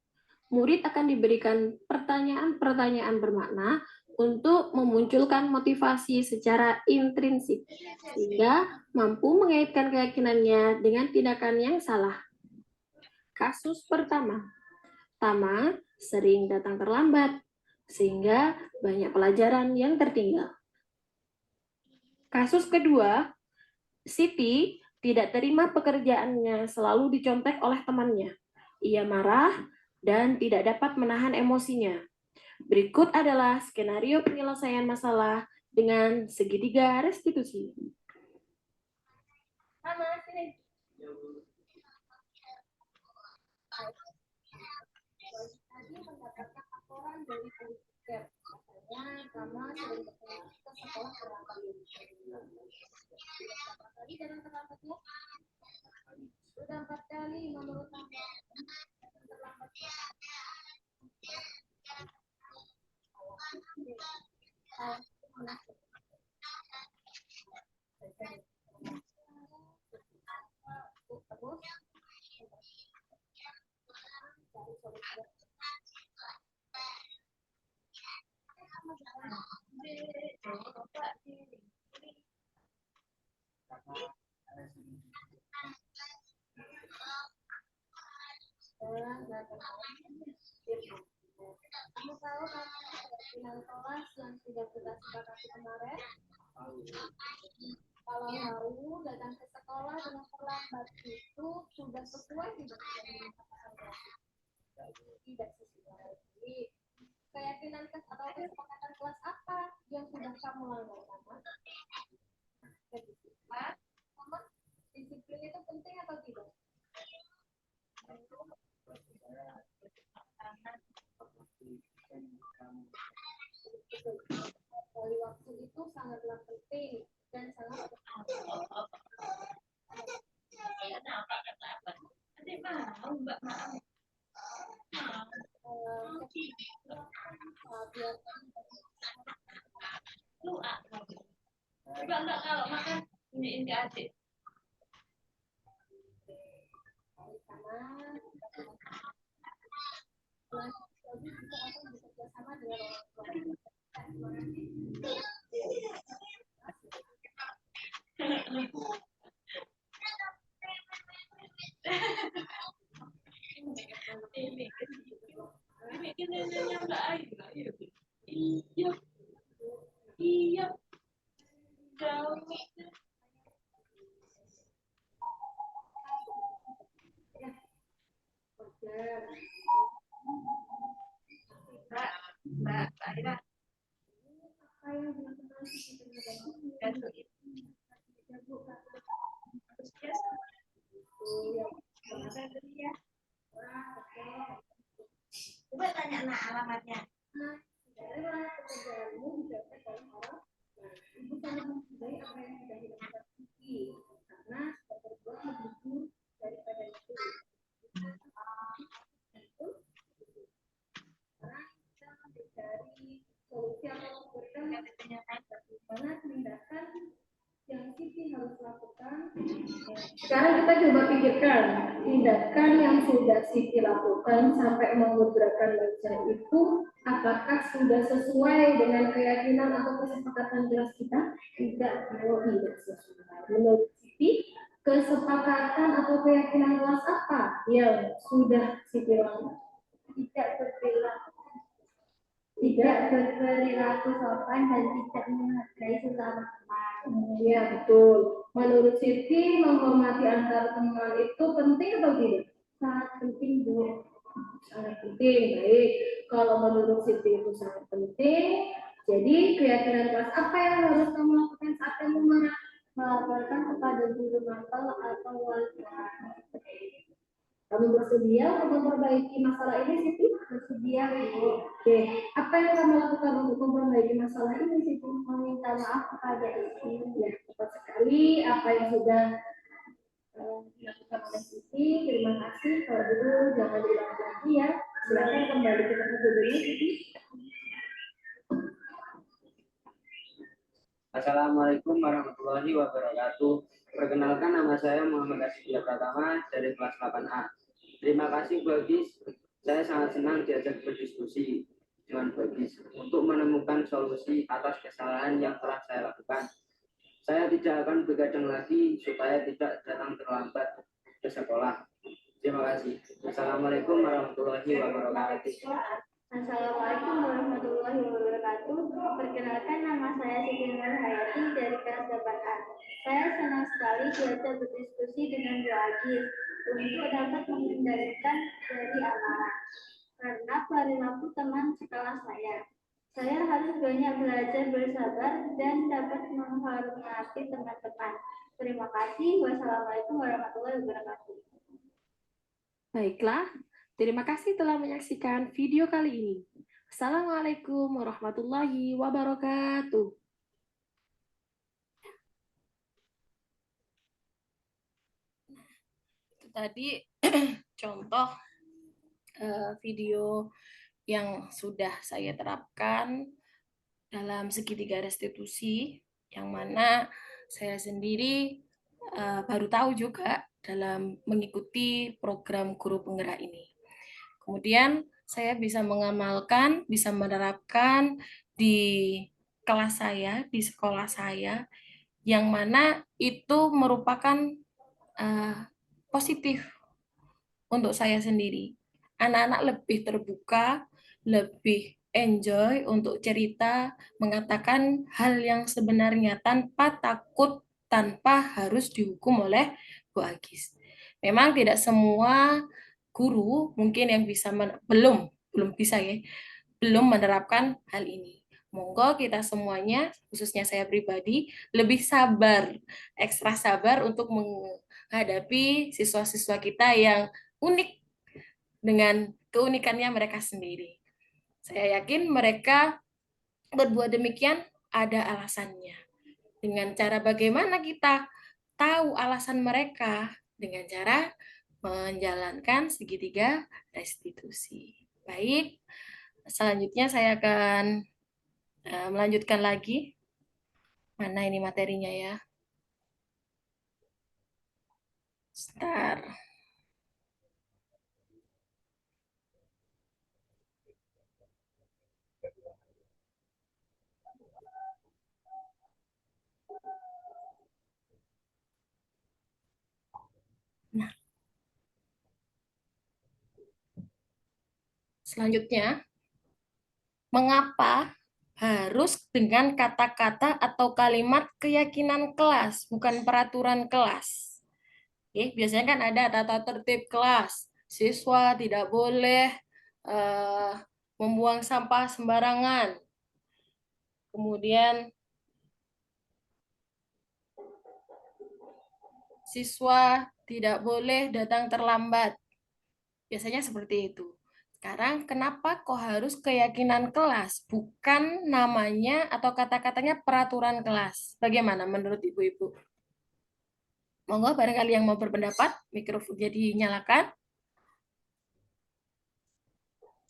Murid akan diberikan pertanyaan-pertanyaan bermakna untuk memunculkan motivasi secara intrinsik, sehingga mampu mengaitkan keyakinannya dengan tindakan yang salah. Kasus pertama, Tama sering datang terlambat, sehingga banyak pelajaran yang tertinggal. Kasus kedua, Siti tidak terima pekerjaannya selalu dicontek oleh temannya. Ia marah dan tidak dapat menahan emosinya. Berikut adalah skenario penyelesaian masalah dengan segitiga restitusi. Sama, sini. Tadi mendapatkan laporan dari Polisier. Katanya Rama sering datang ke sekolah berapa kali. Berapa kali datang terlambatnya? Sudah 4 kali menurut Rama. Terlambatnya. Kamu tahu dengan kelas yang sudah kita sepakati kemarin? Kalau mau datang ke sekolah dengan terlambat itu sudah sesuai tidak dengan kata-kata? Tidak sesuai. Keyakinan atau kesepakatan kelas apa yang sudah kamu langgar, Mama? Kedisiplinan. Mama, disiplin itu penting atau tidak? Dari waktu itu sangatlah penting dan sangat Enggak kalau makan ini adik. bekerjasama dengan orang tua. Terima kasih. Iya. Jauh. Mbak Aira. Coba tanya nak alamatnya. Ibu sangat menghargai apa yang sudah dilakukan Siti, karena berbuat lebih daripada itu. solusi atau memberikan bagaimana tindakan yang Siti harus lakukan. Sekarang kita coba pikirkan tindakan yang sudah Siti lakukan sampai menggebrakan baja itu, apakah sudah sesuai dengan keyakinan atau kesepakatan kelas kita? Tidak, kalau tidak sesuai. Menurut Siti, kesepakatan atau keyakinan kelas apa yang sudah Siti lakukan? Tidak berperilaku sopan dan tidak menghargai sesama teman. Iya, betul. Menurut Siti, menghormati antar teman itu penting atau tidak? Sangat penting, Bu. Sangat penting, baik. Kalau menurut Siti itu sangat penting, jadi keyakinan kelas apa yang harus kamu lakukan saat kamu marah? Melaporkan kepada guru mapel atau wali kelas. Kamu bersedia untuk memperbaiki masalah ini, Siti? Bersedia, Bu. Oke. Apa yang kamu lakukan untuk memperbaiki masalah ini, Siti? Meminta maaf kepada ibu. Ya, tepat sekali. Apa yang sudah dilakukan oleh Siti. Terima kasih. Kalau gitu, jangan diulang lagi ya. Silakan kembali ke tempat duduknya, Siti. Assalamualaikum warahmatullahi wabarakatuh. Perkenalkan, nama saya Muhammad Asyidya Pratama dari kelas 8A. Terima kasih Bu Agis. Saya sangat senang diajak berdiskusi dengan Bu Agis untuk menemukan solusi atas kesalahan yang telah saya lakukan. Saya tidak akan begadang lagi supaya tidak datang terlambat ke sekolah. Terima kasih. Assalamualaikum warahmatullahi wabarakatuh. Assalamualaikum warahmatullahi wabarakatuh. Perkenalkan, nama saya Siti Nurhayati dari kelas 8A. Saya senang sekali diajak berdiskusi dengan Bu Agis untuk dapat mengendalikan dari amarah karena perilaku teman sekelas saya. Saya harus banyak belajar bersabar dan dapat menghormati teman-teman. Terima kasih. Wassalamualaikum warahmatullahi wabarakatuh. Baiklah, terima kasih telah menyaksikan video kali ini. Assalamualaikum warahmatullahi wabarakatuh. Itu tadi contoh video yang sudah saya terapkan dalam segitiga restitusi, yang mana saya sendiri baru tahu juga dalam mengikuti program guru penggerak ini. Kemudian saya bisa mengamalkan, bisa menerapkan di kelas saya, di sekolah saya, yang mana itu merupakan positif untuk saya sendiri. Anak-anak lebih terbuka, lebih enjoy untuk cerita, mengatakan hal yang sebenarnya tanpa takut, tanpa harus dihukum oleh Bu Agis. Memang tidak semua guru mungkin yang bisa belum bisa ya, belum menerapkan hal ini. Monggo kita semuanya, khususnya saya pribadi, lebih sabar, ekstra sabar untuk menghadapi siswa-siswa kita yang unik dengan keunikannya mereka sendiri. Saya yakin mereka berbuat demikian ada alasannya. Dengan cara bagaimana kita tahu alasan mereka? Dengan cara menjalankan segitiga restitusi. Baik, selanjutnya saya akan melanjutkan lagi. Mana ini materinya ya? Sebentar. Nah, selanjutnya, mengapa harus dengan kata-kata atau kalimat keyakinan kelas, bukan peraturan kelas? Oke, biasanya kan ada tata tertib kelas. Siswa tidak boleh membuang sampah sembarangan. Kemudian siswa tidak boleh datang terlambat. Biasanya seperti itu. Sekarang kenapa kok harus keyakinan kelas, bukan namanya atau kata-katanya peraturan kelas? Bagaimana menurut ibu-ibu? Monggo barangkali yang mau berpendapat, mikrofonnya dinyalakan.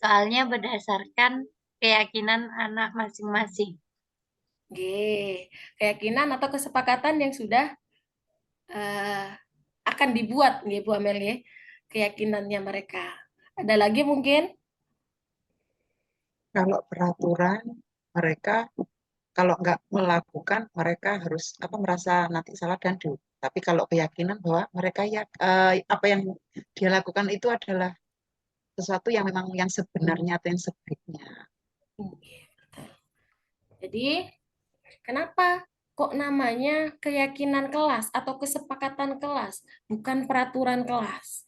Soalnya berdasarkan keyakinan anak masing-masing. Oke, keyakinan atau kesepakatan yang sudah eh, akan dibuat, nggih Bu Amel ya, keyakinannya mereka. Ada lagi mungkin? Kalau peraturan mereka kalau nggak melakukan mereka harus apa merasa nanti salah dan di. Tapi kalau keyakinan bahwa mereka ya apa yang dia lakukan itu adalah sesuatu yang memang yang sebenarnya atau yang sebaiknya. Oke, betul. Jadi, kenapa kok namanya keyakinan kelas atau kesepakatan kelas, bukan peraturan kelas?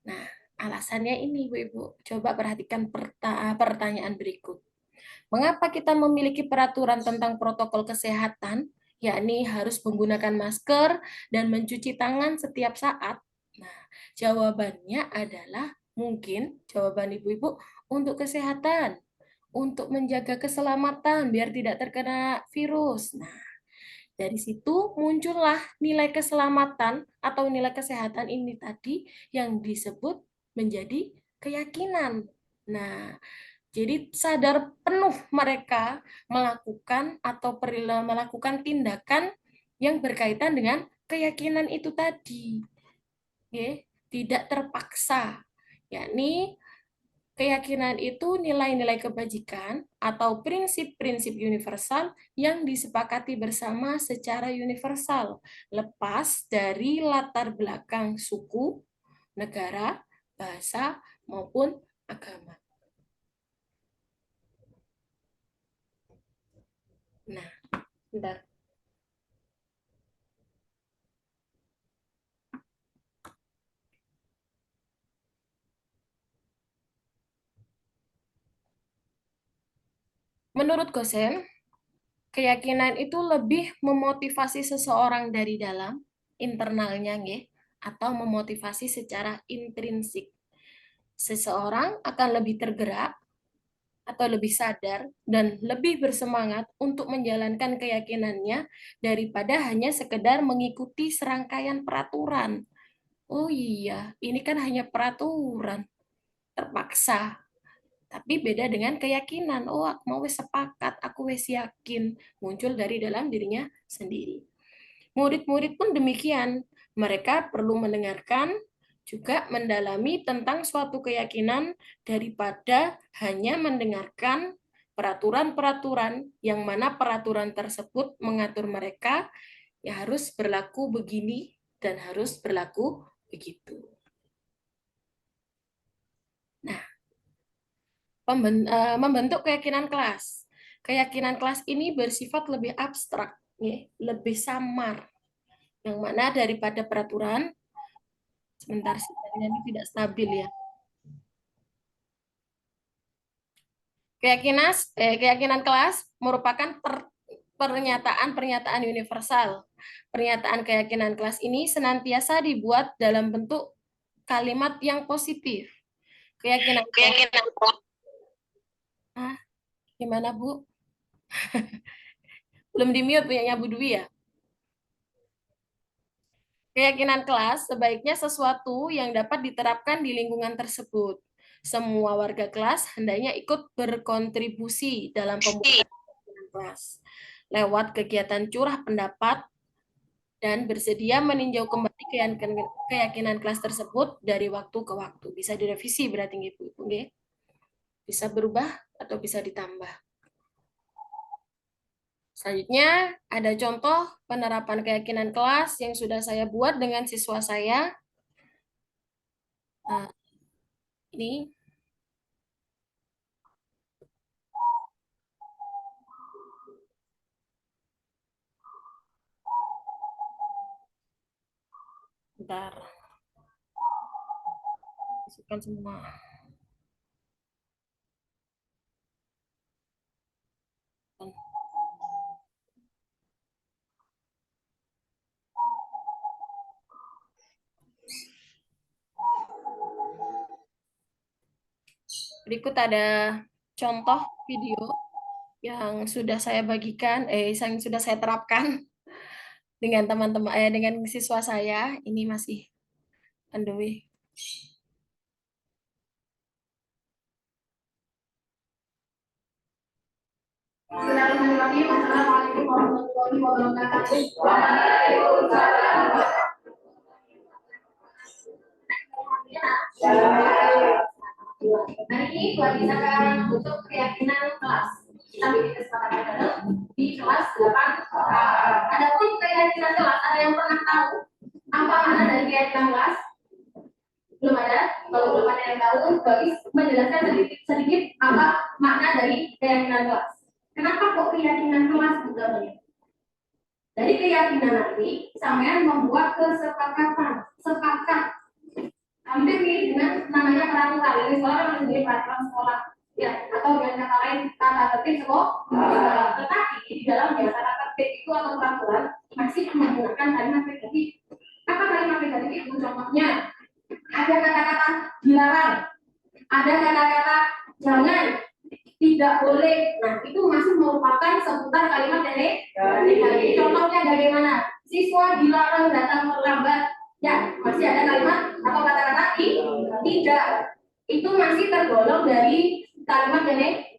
Nah, alasannya ini, Bu-Ibu. Coba perhatikan pertanyaan berikut. Mengapa kita memiliki peraturan tentang protokol kesehatan, yakni harus menggunakan masker dan mencuci tangan setiap saat? Nah, jawabannya adalah mungkin jawaban ibu-ibu untuk kesehatan, untuk menjaga keselamatan biar tidak terkena virus. Nah, dari situ muncullah nilai keselamatan atau nilai kesehatan ini tadi yang disebut menjadi keyakinan. Nah, jadi sadar penuh mereka melakukan atau melakukan tindakan yang berkaitan dengan keyakinan itu tadi. Oke, tidak terpaksa. Yakni keyakinan itu nilai-nilai kebajikan atau prinsip-prinsip universal yang disepakati bersama secara universal, lepas dari latar belakang suku, negara, bahasa, maupun agama. Nah, bentar. Menurut Gosen, keyakinan itu lebih memotivasi seseorang dari dalam, internalnya, nggih, atau memotivasi secara intrinsik. Seseorang akan lebih tergerak atau lebih sadar dan lebih bersemangat untuk menjalankan keyakinannya daripada hanya sekedar mengikuti serangkaian peraturan. Oh iya, ini kan hanya peraturan, terpaksa. Tapi beda dengan keyakinan. Oh, aku mau wis sepakat, aku wis yakin. Muncul dari dalam dirinya sendiri. Murid-murid pun demikian. Mereka perlu mendengarkan, juga mendalami tentang suatu keyakinan daripada hanya mendengarkan peraturan-peraturan yang mana peraturan tersebut mengatur mereka ya harus berlaku begini dan harus berlaku begitu. Nah, membentuk keyakinan kelas. Keyakinan kelas ini bersifat lebih abstrak, ya, lebih samar, yang mana daripada peraturan. Sebentar, sinyalnya ini tidak stabil ya. Keyakinan kelas merupakan pernyataan-pernyataan universal. Pernyataan keyakinan kelas ini senantiasa dibuat dalam bentuk kalimat yang positif. Keyakinan kelas. Ah, gimana Bu? Belum di-mute punyanya Bu Dwi ya? Keyakinan kelas sebaiknya sesuatu yang dapat diterapkan di lingkungan tersebut. Semua warga kelas hendaknya ikut berkontribusi dalam pembuatan keyakinan kelas lewat kegiatan curah pendapat dan bersedia meninjau kembali keyakinan kelas tersebut dari waktu ke waktu. Bisa direvisi berarti Ibu. Bisa berubah atau bisa ditambah. Selanjutnya, ada contoh penerapan keyakinan kelas yang sudah saya buat dengan siswa saya. Nah, ini bentar, masukkan semua. Berikut ada contoh video yang sudah saya bagikan, yang sudah saya terapkan dengan teman-teman, dengan siswa saya. Ini masih on the way. Bismillahirrahmanirrahim. Assalamualaikum warahmatullahi wabarakatuh. Waalaikumsalam. Hari ini buat kita akan untuk keyakinan kelas. Kita bikin kesepakatan bareng di kelas 8. Adapun keyakinan kelas, ada yang pernah tahu apa makna dari keyakinan kelas? Belum ada. Kalau belum ada yang tahu, Bagis menjelaskan sedikit apa makna dari keyakinan kelas. Kenapa kok keyakinan kelas bukannya? Dari keyakinan nanti, sampean membuat kesepakatan, sepakat. Hampir mirip dengan namanya peraturan. Ini sekolah kan menjadi peraturan sekolah, ya, atau dengan kata lain tata tertib sekolah. Tetapi di dalamnya tata tertib itu atau peraturan masih menggunakan kalimat negatif. Apa kalimat negatif itu? Contohnya ada kata-kata dilarang, ada kata-kata jangan, tidak boleh. Nah, itu masih merupakan sebutan kalimat negatif. Contohnya bagaimana? Siswa dilarang datang terlambat. Ya, masih ada kalimat atau kata-kata tidak. Itu masih tergolong dari kalimat negatif.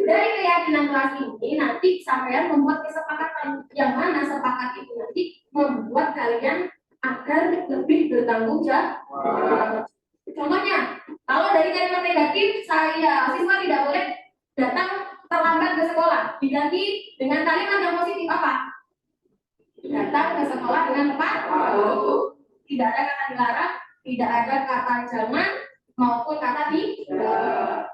Dari keyakinan kelas ini nanti sampean membuat kesepakatan yang mana sepakat itu nanti membuat kalian agar lebih bertanggung jawab. Contohnya, kalau dari kalimat negatif saya siswa tidak boleh datang terlambat ke sekolah, diganti dengan kalimat yang positif apa? Datang ke sekolah dengan tepat. Tidak ada kata dilarang, tidak ada kata jangan maupun kata tidak.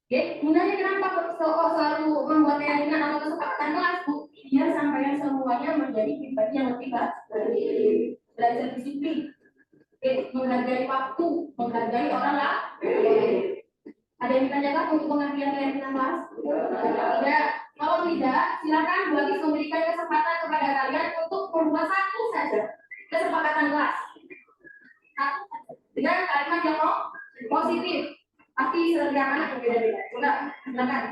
Oke, gunanya kenapa kok selalu membuat keyakinan atau kesepakatan kelas, Bu? Biar sampai semuanya menjadi pribadi yang lebih baik, belajar disiplin, menghargai waktu, menghargai orang lain. Ada yang ditanyakan untuk pengertian keyakinan kelas? Tidak. Kalau tidak, silakan Bu Agis memberikan kesempatan kepada kalian untuk membuat satu saja kesepakatan kelas. Dengan kalimat yang positif, tapi setiap anak berbeda-beda. Coba silakan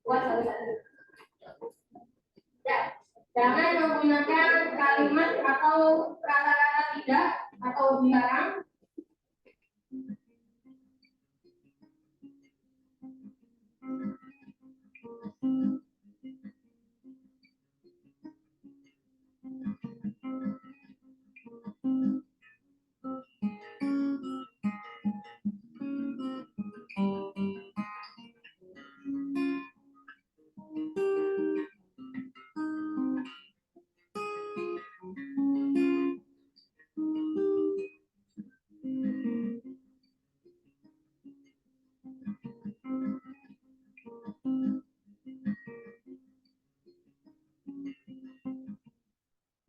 buat satu-satu. Ya, jangan menggunakan kalimat atau kata-kata tidak atau dilarang.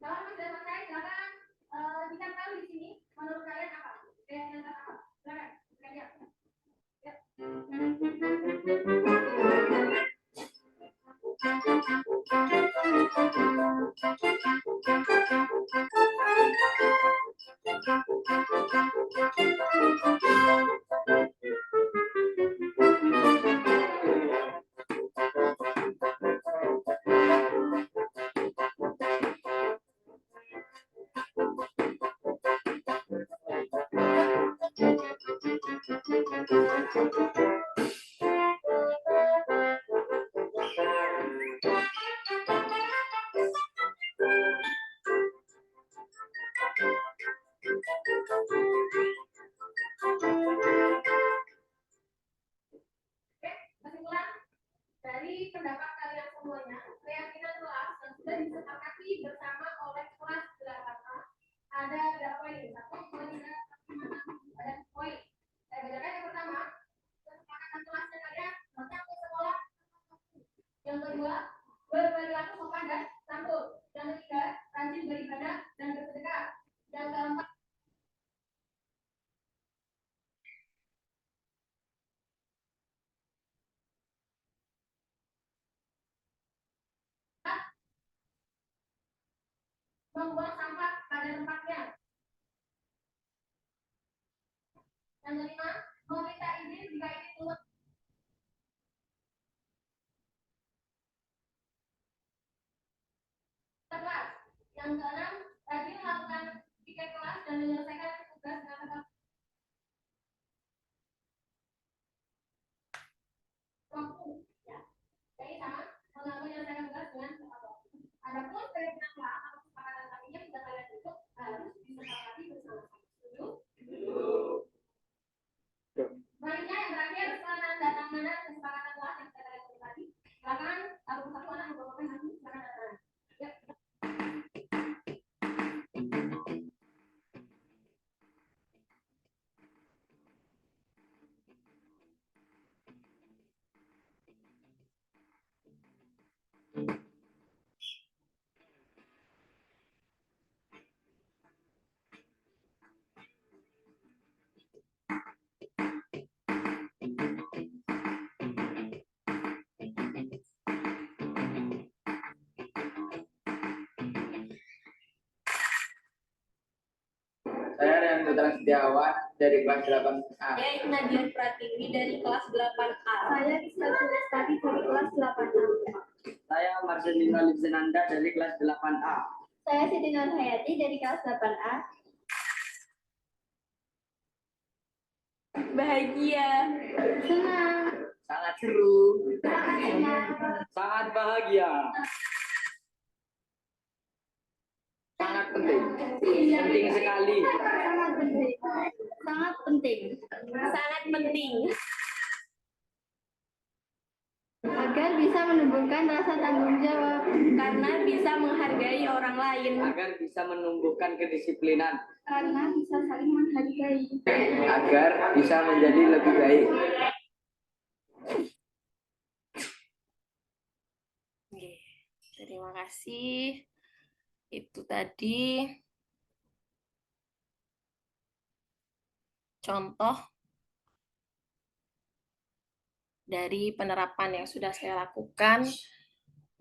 Kalau sudah selesai, silakan dicatat di sini. Menurut kalian apa? Keyakinan apa? Silakan. Kalian. Ya. Kesimpulan dari pendapat kalian semuanya, keyakinan kelas yang sudah disepakati bersama oleh kelas 8A ada berapa poin? 1, 2, 3, 4, 5, 6, ada poin. Saya bacakan yang pertama, kesepakatan kelasnya kalian datang ke sekolah. Yang kedua, berperilaku sopan dan santun. Yang ketiga, rajin beribadah dan bersedekah. Yang keempat, membuang sampah pada tempatnya. Yang kelima, meminta izin jika ini keluar kelas. Yang keenam, rajin melakukan tiket kelas dan menyelesaikan tugas dengan tepat waktu. Ya, jadi sama menyelesaikan tugas Putra Setiawan dari kelas 8A. Saya Nadia Pratiwi dari kelas 8A. Saya Rizal Lestari dari kelas 8A. Saya Marcelino Lizenanda dari kelas 8A. Saya Siti Nur Hayati dari kelas 8A. Bahagia. Senang. Sangat seru. Sangat senang. Sangat bahagia. Sangat penting. Penting sekali. Sangat penting. Sangat penting. Sangat penting. Agar bisa menumbuhkan rasa tanggung jawab. Karena bisa menghargai orang lain. Agar bisa menumbuhkan kedisiplinan. Karena bisa saling menghargai. Agar bisa menjadi lebih baik. Oke, terima kasih. Itu tadi contoh dari penerapan yang sudah saya lakukan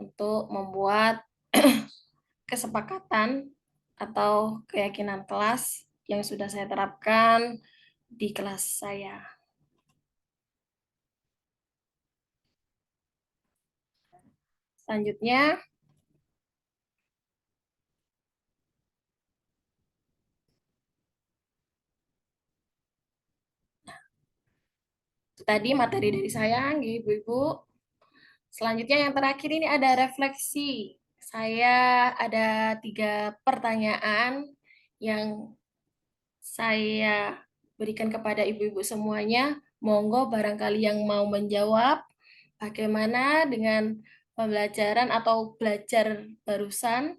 untuk membuat kesepakatan atau keyakinan kelas yang sudah saya terapkan di kelas saya. Selanjutnya, itu tadi materi dari saya, Ibu-Ibu. Selanjutnya yang terakhir ini ada refleksi. Saya ada 3 pertanyaan yang saya berikan kepada ibu-ibu semuanya. Monggo barangkali yang mau menjawab bagaimana dengan pembelajaran atau belajar barusan.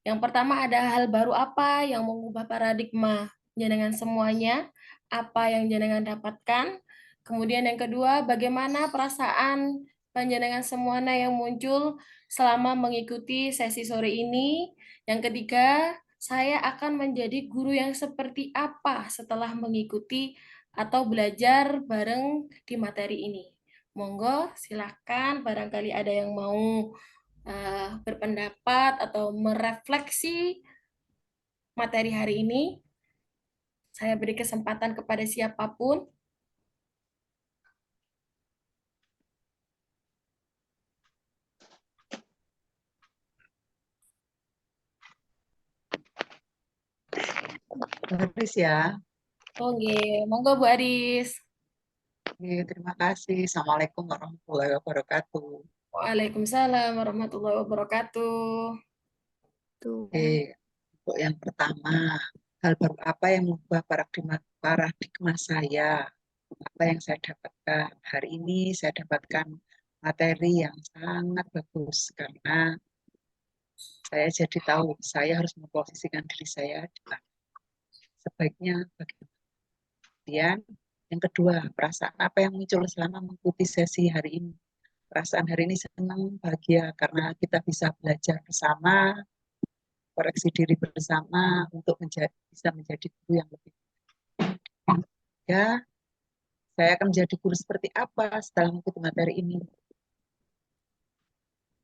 Yang pertama ada hal baru apa yang mengubah paradigma jenengan semuanya, apa yang jenengan dapatkan. Kemudian yang kedua, bagaimana perasaan panjenengan semuanya yang muncul selama mengikuti sesi sore ini. Yang ketiga, saya akan menjadi guru yang seperti apa setelah mengikuti atau belajar bareng di materi ini. Monggo, silakan barangkali ada yang mau berpendapat atau merefleksi materi hari ini. Saya beri kesempatan kepada siapapun. Haris ya. Oke, monggo Bu Aris. Oke, terima kasih. Assalamualaikum warahmatullahi wabarakatuh. Waalaikumsalam warahmatullahi wabarakatuh. Oke, untuk yang pertama, hal baru apa yang mengubah paradigma saya? Apa yang saya dapatkan? Hari ini saya dapatkan materi yang sangat bagus karena saya jadi tahu saya harus memposisikan diri saya sebaiknya bagaimana. Kemudian yang kedua, perasaan apa yang muncul selama mengikuti sesi hari ini? Perasaan hari ini senang, bahagia karena kita bisa belajar bersama, koreksi diri bersama untuk bisa menjadi guru yang lebih baik. Ya, saya akan menjadi guru seperti apa setelah mengikuti materi ini?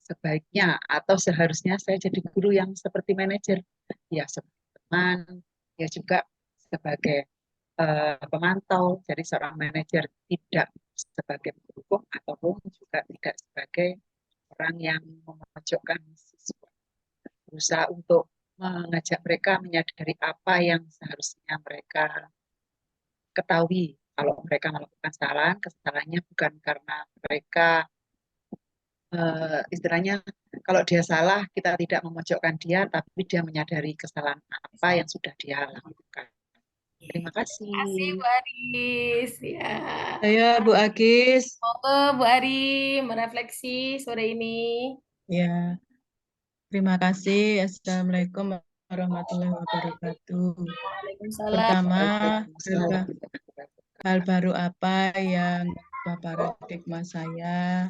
Sebaiknya atau seharusnya saya jadi guru yang seperti manajer, ya sebagai teman, ya juga sebagai pemantau. Jadi seorang manajer tidak sebagai pendukung ataupun juga tidak sebagai orang yang memojokkan siswa. Berusaha untuk mengajak mereka menyadari apa yang seharusnya mereka ketahui. Kalau mereka melakukan kesalahannya bukan karena mereka istilahnya kalau dia salah kita tidak memojokkan dia, tapi dia menyadari kesalahan apa yang sudah dia lakukan. Terima kasih. Terima kasih Bu Aris. Ya. Ayo Bu Agis. Monggo Bu Ari merefleksi sore ini. Ya, terima kasih. Assalamualaikum warahmatullahi wabarakatuh. Waalaikumsalam. Pertama, Waalaikumsalam. hal baru apa yang mengubah paradigma saya?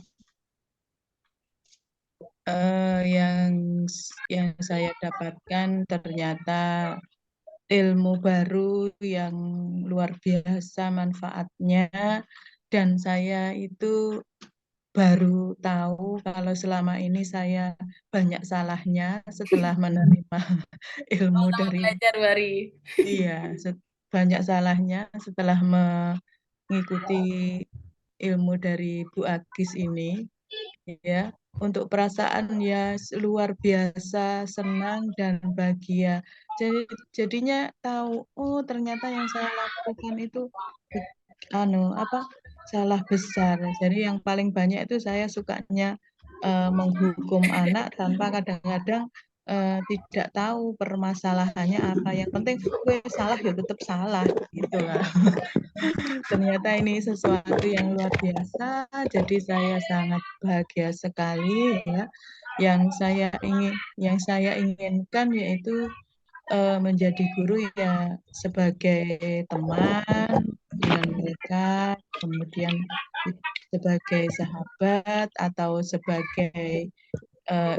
Yang saya dapatkan ternyata ilmu baru yang luar biasa manfaatnya, dan saya itu baru tahu kalau selama ini saya banyak salahnya setelah menerima ilmu Sama dari belajar Bu Ari. iya banyak salahnya setelah mengikuti ilmu dari Bu Agis ini, ya. Untuk perasaan ya luar biasa senang dan bahagia. Jadinya tahu, oh ternyata yang saya lakukan itu salah besar. Jadi yang paling banyak itu saya sukanya menghukum anak tanpa kadang-kadang tidak tahu permasalahannya apa. Yang penting gue salah ya tetap salah gitu lah. Ternyata ini sesuatu yang luar biasa, jadi saya sangat bahagia sekali ya. Yang saya inginkan yaitu menjadi guru ya sebagai teman dengan mereka, kemudian sebagai sahabat atau sebagai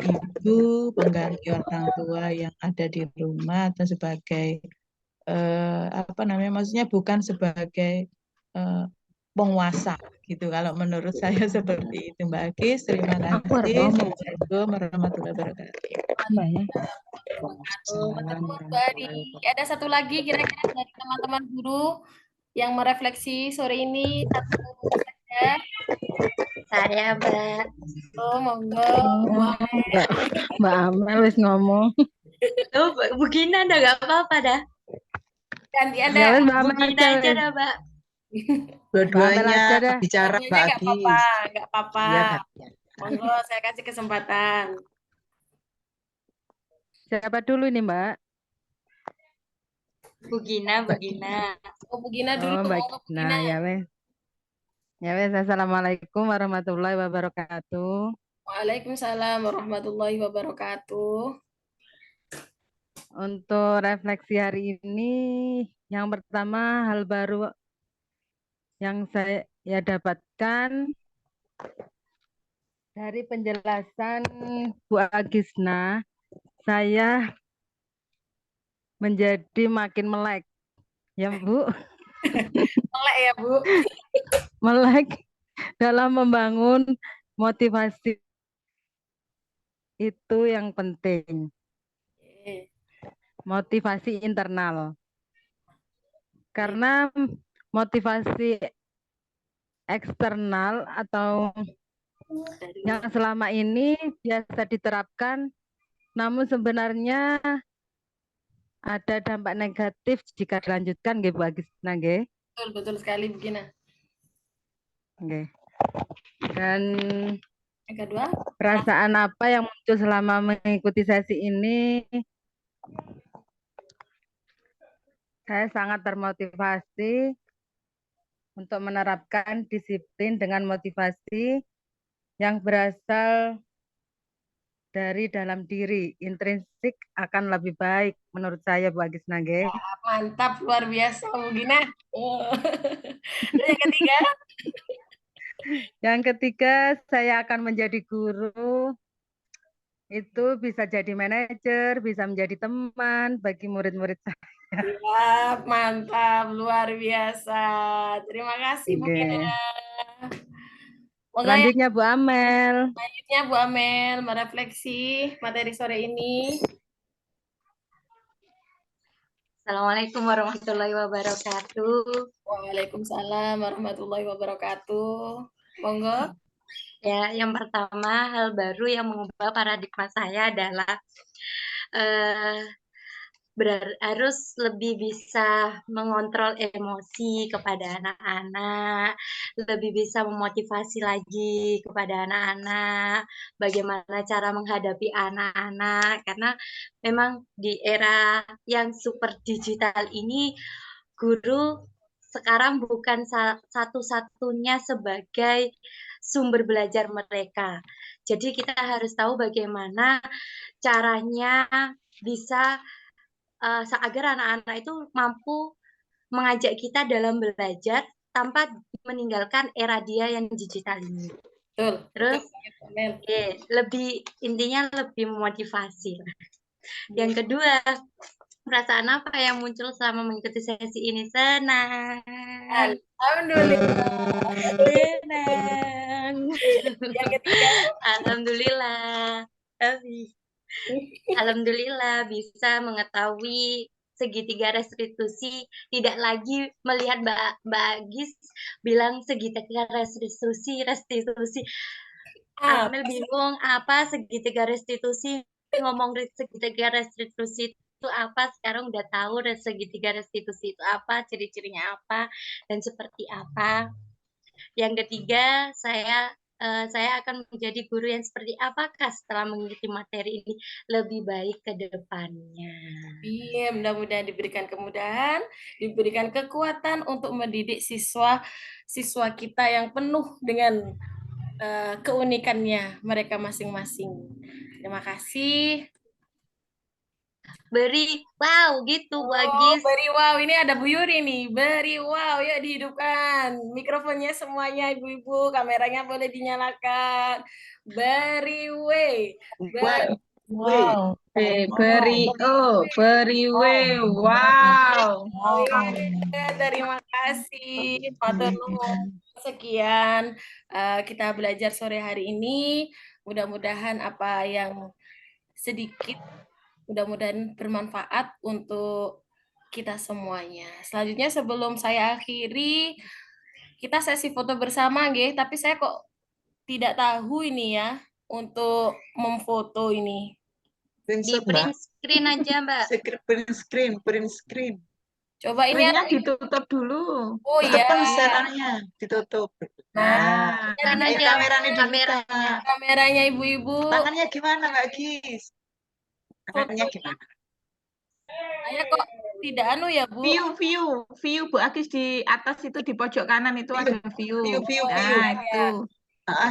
ibu pengganti orang tua yang ada di rumah atau sebagai maksudnya bukan sebagai eh, penguasa gitu. Kalau menurut saya seperti itu, Mbak Agis. Terima kasih. Assalamualaikum warahmatullahi wabarakatuh. Betul, Mbak Adi. Ada satu lagi kira-kira dari teman-teman guru yang merefleksi sore ini satu saja. Saya, Mbak. Oh, monggo. Mbak Amel wis ngomong. Oh, Bu Gina ada nggak apa-apa dah. Ganti Ya Anda. wis Mbak Bu Amel Gina aja aja wis. dah, Mbak. Dua-duanya aja dah. bicara Dua-duanya Mbak nggak apa-apa, Agis. nggak apa-apa. Iya, Mbak. Monggo, saya kasih kesempatan. Siapa dulu ini Mbak? Bu Gina, Bu Gina. Oh, Bu Gina dulu, Oh Mbak monggo Bu Gina Gina. ya wis. Ya wis Assalamualaikum warahmatullahi wabarakatuh. Waalaikumsalam warahmatullahi wabarakatuh. Untuk refleksi hari ini, yang pertama hal baru yang saya dapatkan dari penjelasan Bu Agisna, saya menjadi makin melek. Ya Bu, Melek ya, Bu. melek dalam membangun motivasi itu yang penting. Motivasi internal. Karena motivasi eksternal atau yang selama ini biasa diterapkan, namun sebenarnya ada dampak negatif jika dilanjutkan, nggih Bu Agisna, nggih. Betul sekali, Bu Gina. Nggih. Dan Yang kedua, perasaan apa yang muncul selama mengikuti sesi ini? Saya sangat termotivasi untuk menerapkan disiplin dengan motivasi yang berasal dari dalam diri. Intrinsik akan lebih baik menurut saya Bu Agisna, nggih. mantap, luar biasa, Bu Gina. Dan yang ketiga, Yang ketiga, saya akan menjadi guru. Itu bisa jadi manajer, bisa menjadi teman bagi murid-murid saya. siap, mantap, luar biasa. Terima kasih, Bu Gina. Moga yang Selanjutnya Bu Amel. selanjutnya Bu Amel merefleksi materi sore ini. Assalamualaikum warahmatullahi wabarakatuh. Waalaikumsalam warahmatullahi wabarakatuh. Monggo. Ya, yang pertama hal baru yang mengubah paradigma saya adalah harus lebih bisa mengontrol emosi kepada anak-anak, lebih bisa memotivasi lagi kepada anak-anak, bagaimana cara menghadapi anak-anak, karena memang di era yang super digital ini, guru sekarang bukan satu-satunya sebagai sumber belajar mereka. Jadi kita harus tahu bagaimana caranya bisa agar anak-anak itu mampu mengajak kita dalam belajar tanpa meninggalkan era dia yang digital ini. Betul. Terus Betul, intinya lebih memotivasi. Yang kedua, perasaan apa yang muncul selama mengikuti sesi ini? Senang. Alhamdulillah. Senang. Yang ketiga, Alhamdulillah. Alhamdulillah bisa mengetahui segitiga restitusi, tidak lagi melihat Mbak Agis bilang segitiga restitusi. Amel bingung apa segitiga restitusi, ngomong segitiga restitusi itu apa, sekarang udah tahu segitiga restitusi itu apa, ciri-cirinya apa, dan seperti apa. Yang ketiga, saya akan menjadi guru yang seperti apakah setelah mengikuti materi ini lebih baik ke depannya. Iya, mudah-mudahan diberikan kemudahan, diberikan kekuatan untuk mendidik siswa kita yang penuh dengan keunikannya mereka masing-masing. Terima kasih. Beri wow gitu Bu Oh, Agis. beri wow. Ini ada Bu Yuri nih. Beri wow, yuk dihidupkan. Mikrofonnya semuanya ibu-ibu, kameranya boleh dinyalakan. Beri way. Beri Wow. Beri way, wow. Terima kasih. Matur nuwun. Sekian kita belajar sore hari ini. Mudah-mudahan apa yang sedikit, mudah-mudahan bermanfaat untuk kita semuanya. Selanjutnya sebelum saya akhiri, kita sesi foto bersama, nggih. Tapi saya kok tidak tahu ini ya untuk memfoto ini. Di print screen aja, Mbak. Print screen. Coba ini Printnya ditutup dulu. Oh iya. Ditutup. Nah, kan aja kameranya ibu-ibu. Tangannya gimana, Mbak Gis? Tangannya gimana? Saya kok tidak ya, Bu? View Bu Agis di atas itu di pojok kanan itu ada view. Nah, itu.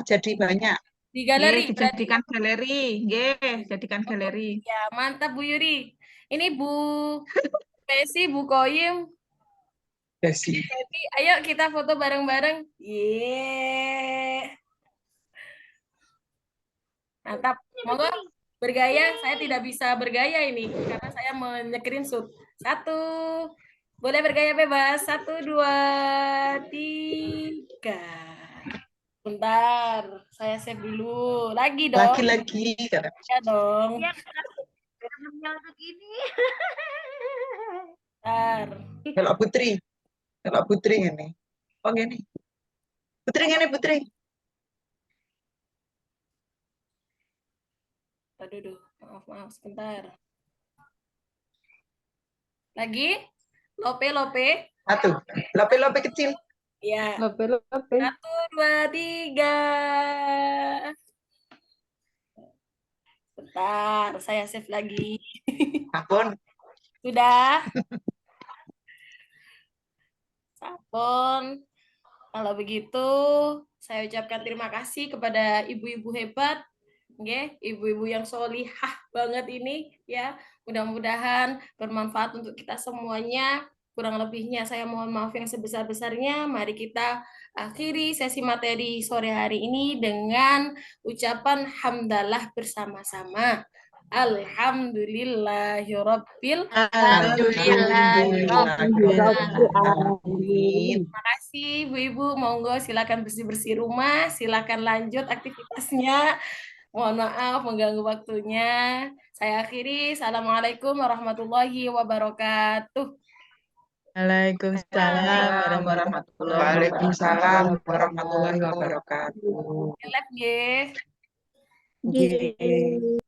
Jadi banyak. Di galeri. Dijadikan galeri. Jadikan galeri. Ya, mantap Bu Yuri. Ini Bu Pesi, Bu Koyim. Pesi. Jadi, ayo kita foto bareng-bareng. Mantap. Monggo bergaya. Saya tidak bisa bergaya ini karena saya men-screenshot. 1. Boleh bergaya bebas. 1, 2, 3. Bentar, saya save dulu. Lagi dong. Lagi. Ya dong. Begini. Bentar. Kalau Putri ini. Oh gini. Putri. Aduh, maaf sebentar. Lagi? Lope. 1. Lope kecil. Ya. Lope. 1, 2, 3. Bentar, saya save lagi. Sampun. Sudah? Sampun. Kalau begitu, saya ucapkan terima kasih kepada ibu-ibu hebat, ibu-ibu yang solihah banget ini, ya. Mudah-mudahan bermanfaat untuk kita semuanya. Kurang lebihnya saya mohon maaf yang sebesar-besarnya. Mari kita akhiri sesi materi sore hari ini dengan ucapan hamdalah bersama-sama. Alhamdulillahirabbil alamin. Terima kasih Bu-ibu, monggo silakan bersih-bersih rumah, silakan lanjut aktivitasnya. Mohon maaf mengganggu waktunya. Saya akhiri. Assalamualaikum warahmatullahi wabarakatuh. Waalaikumsalam warahmatullahi wabarakatuh. Live, nggih.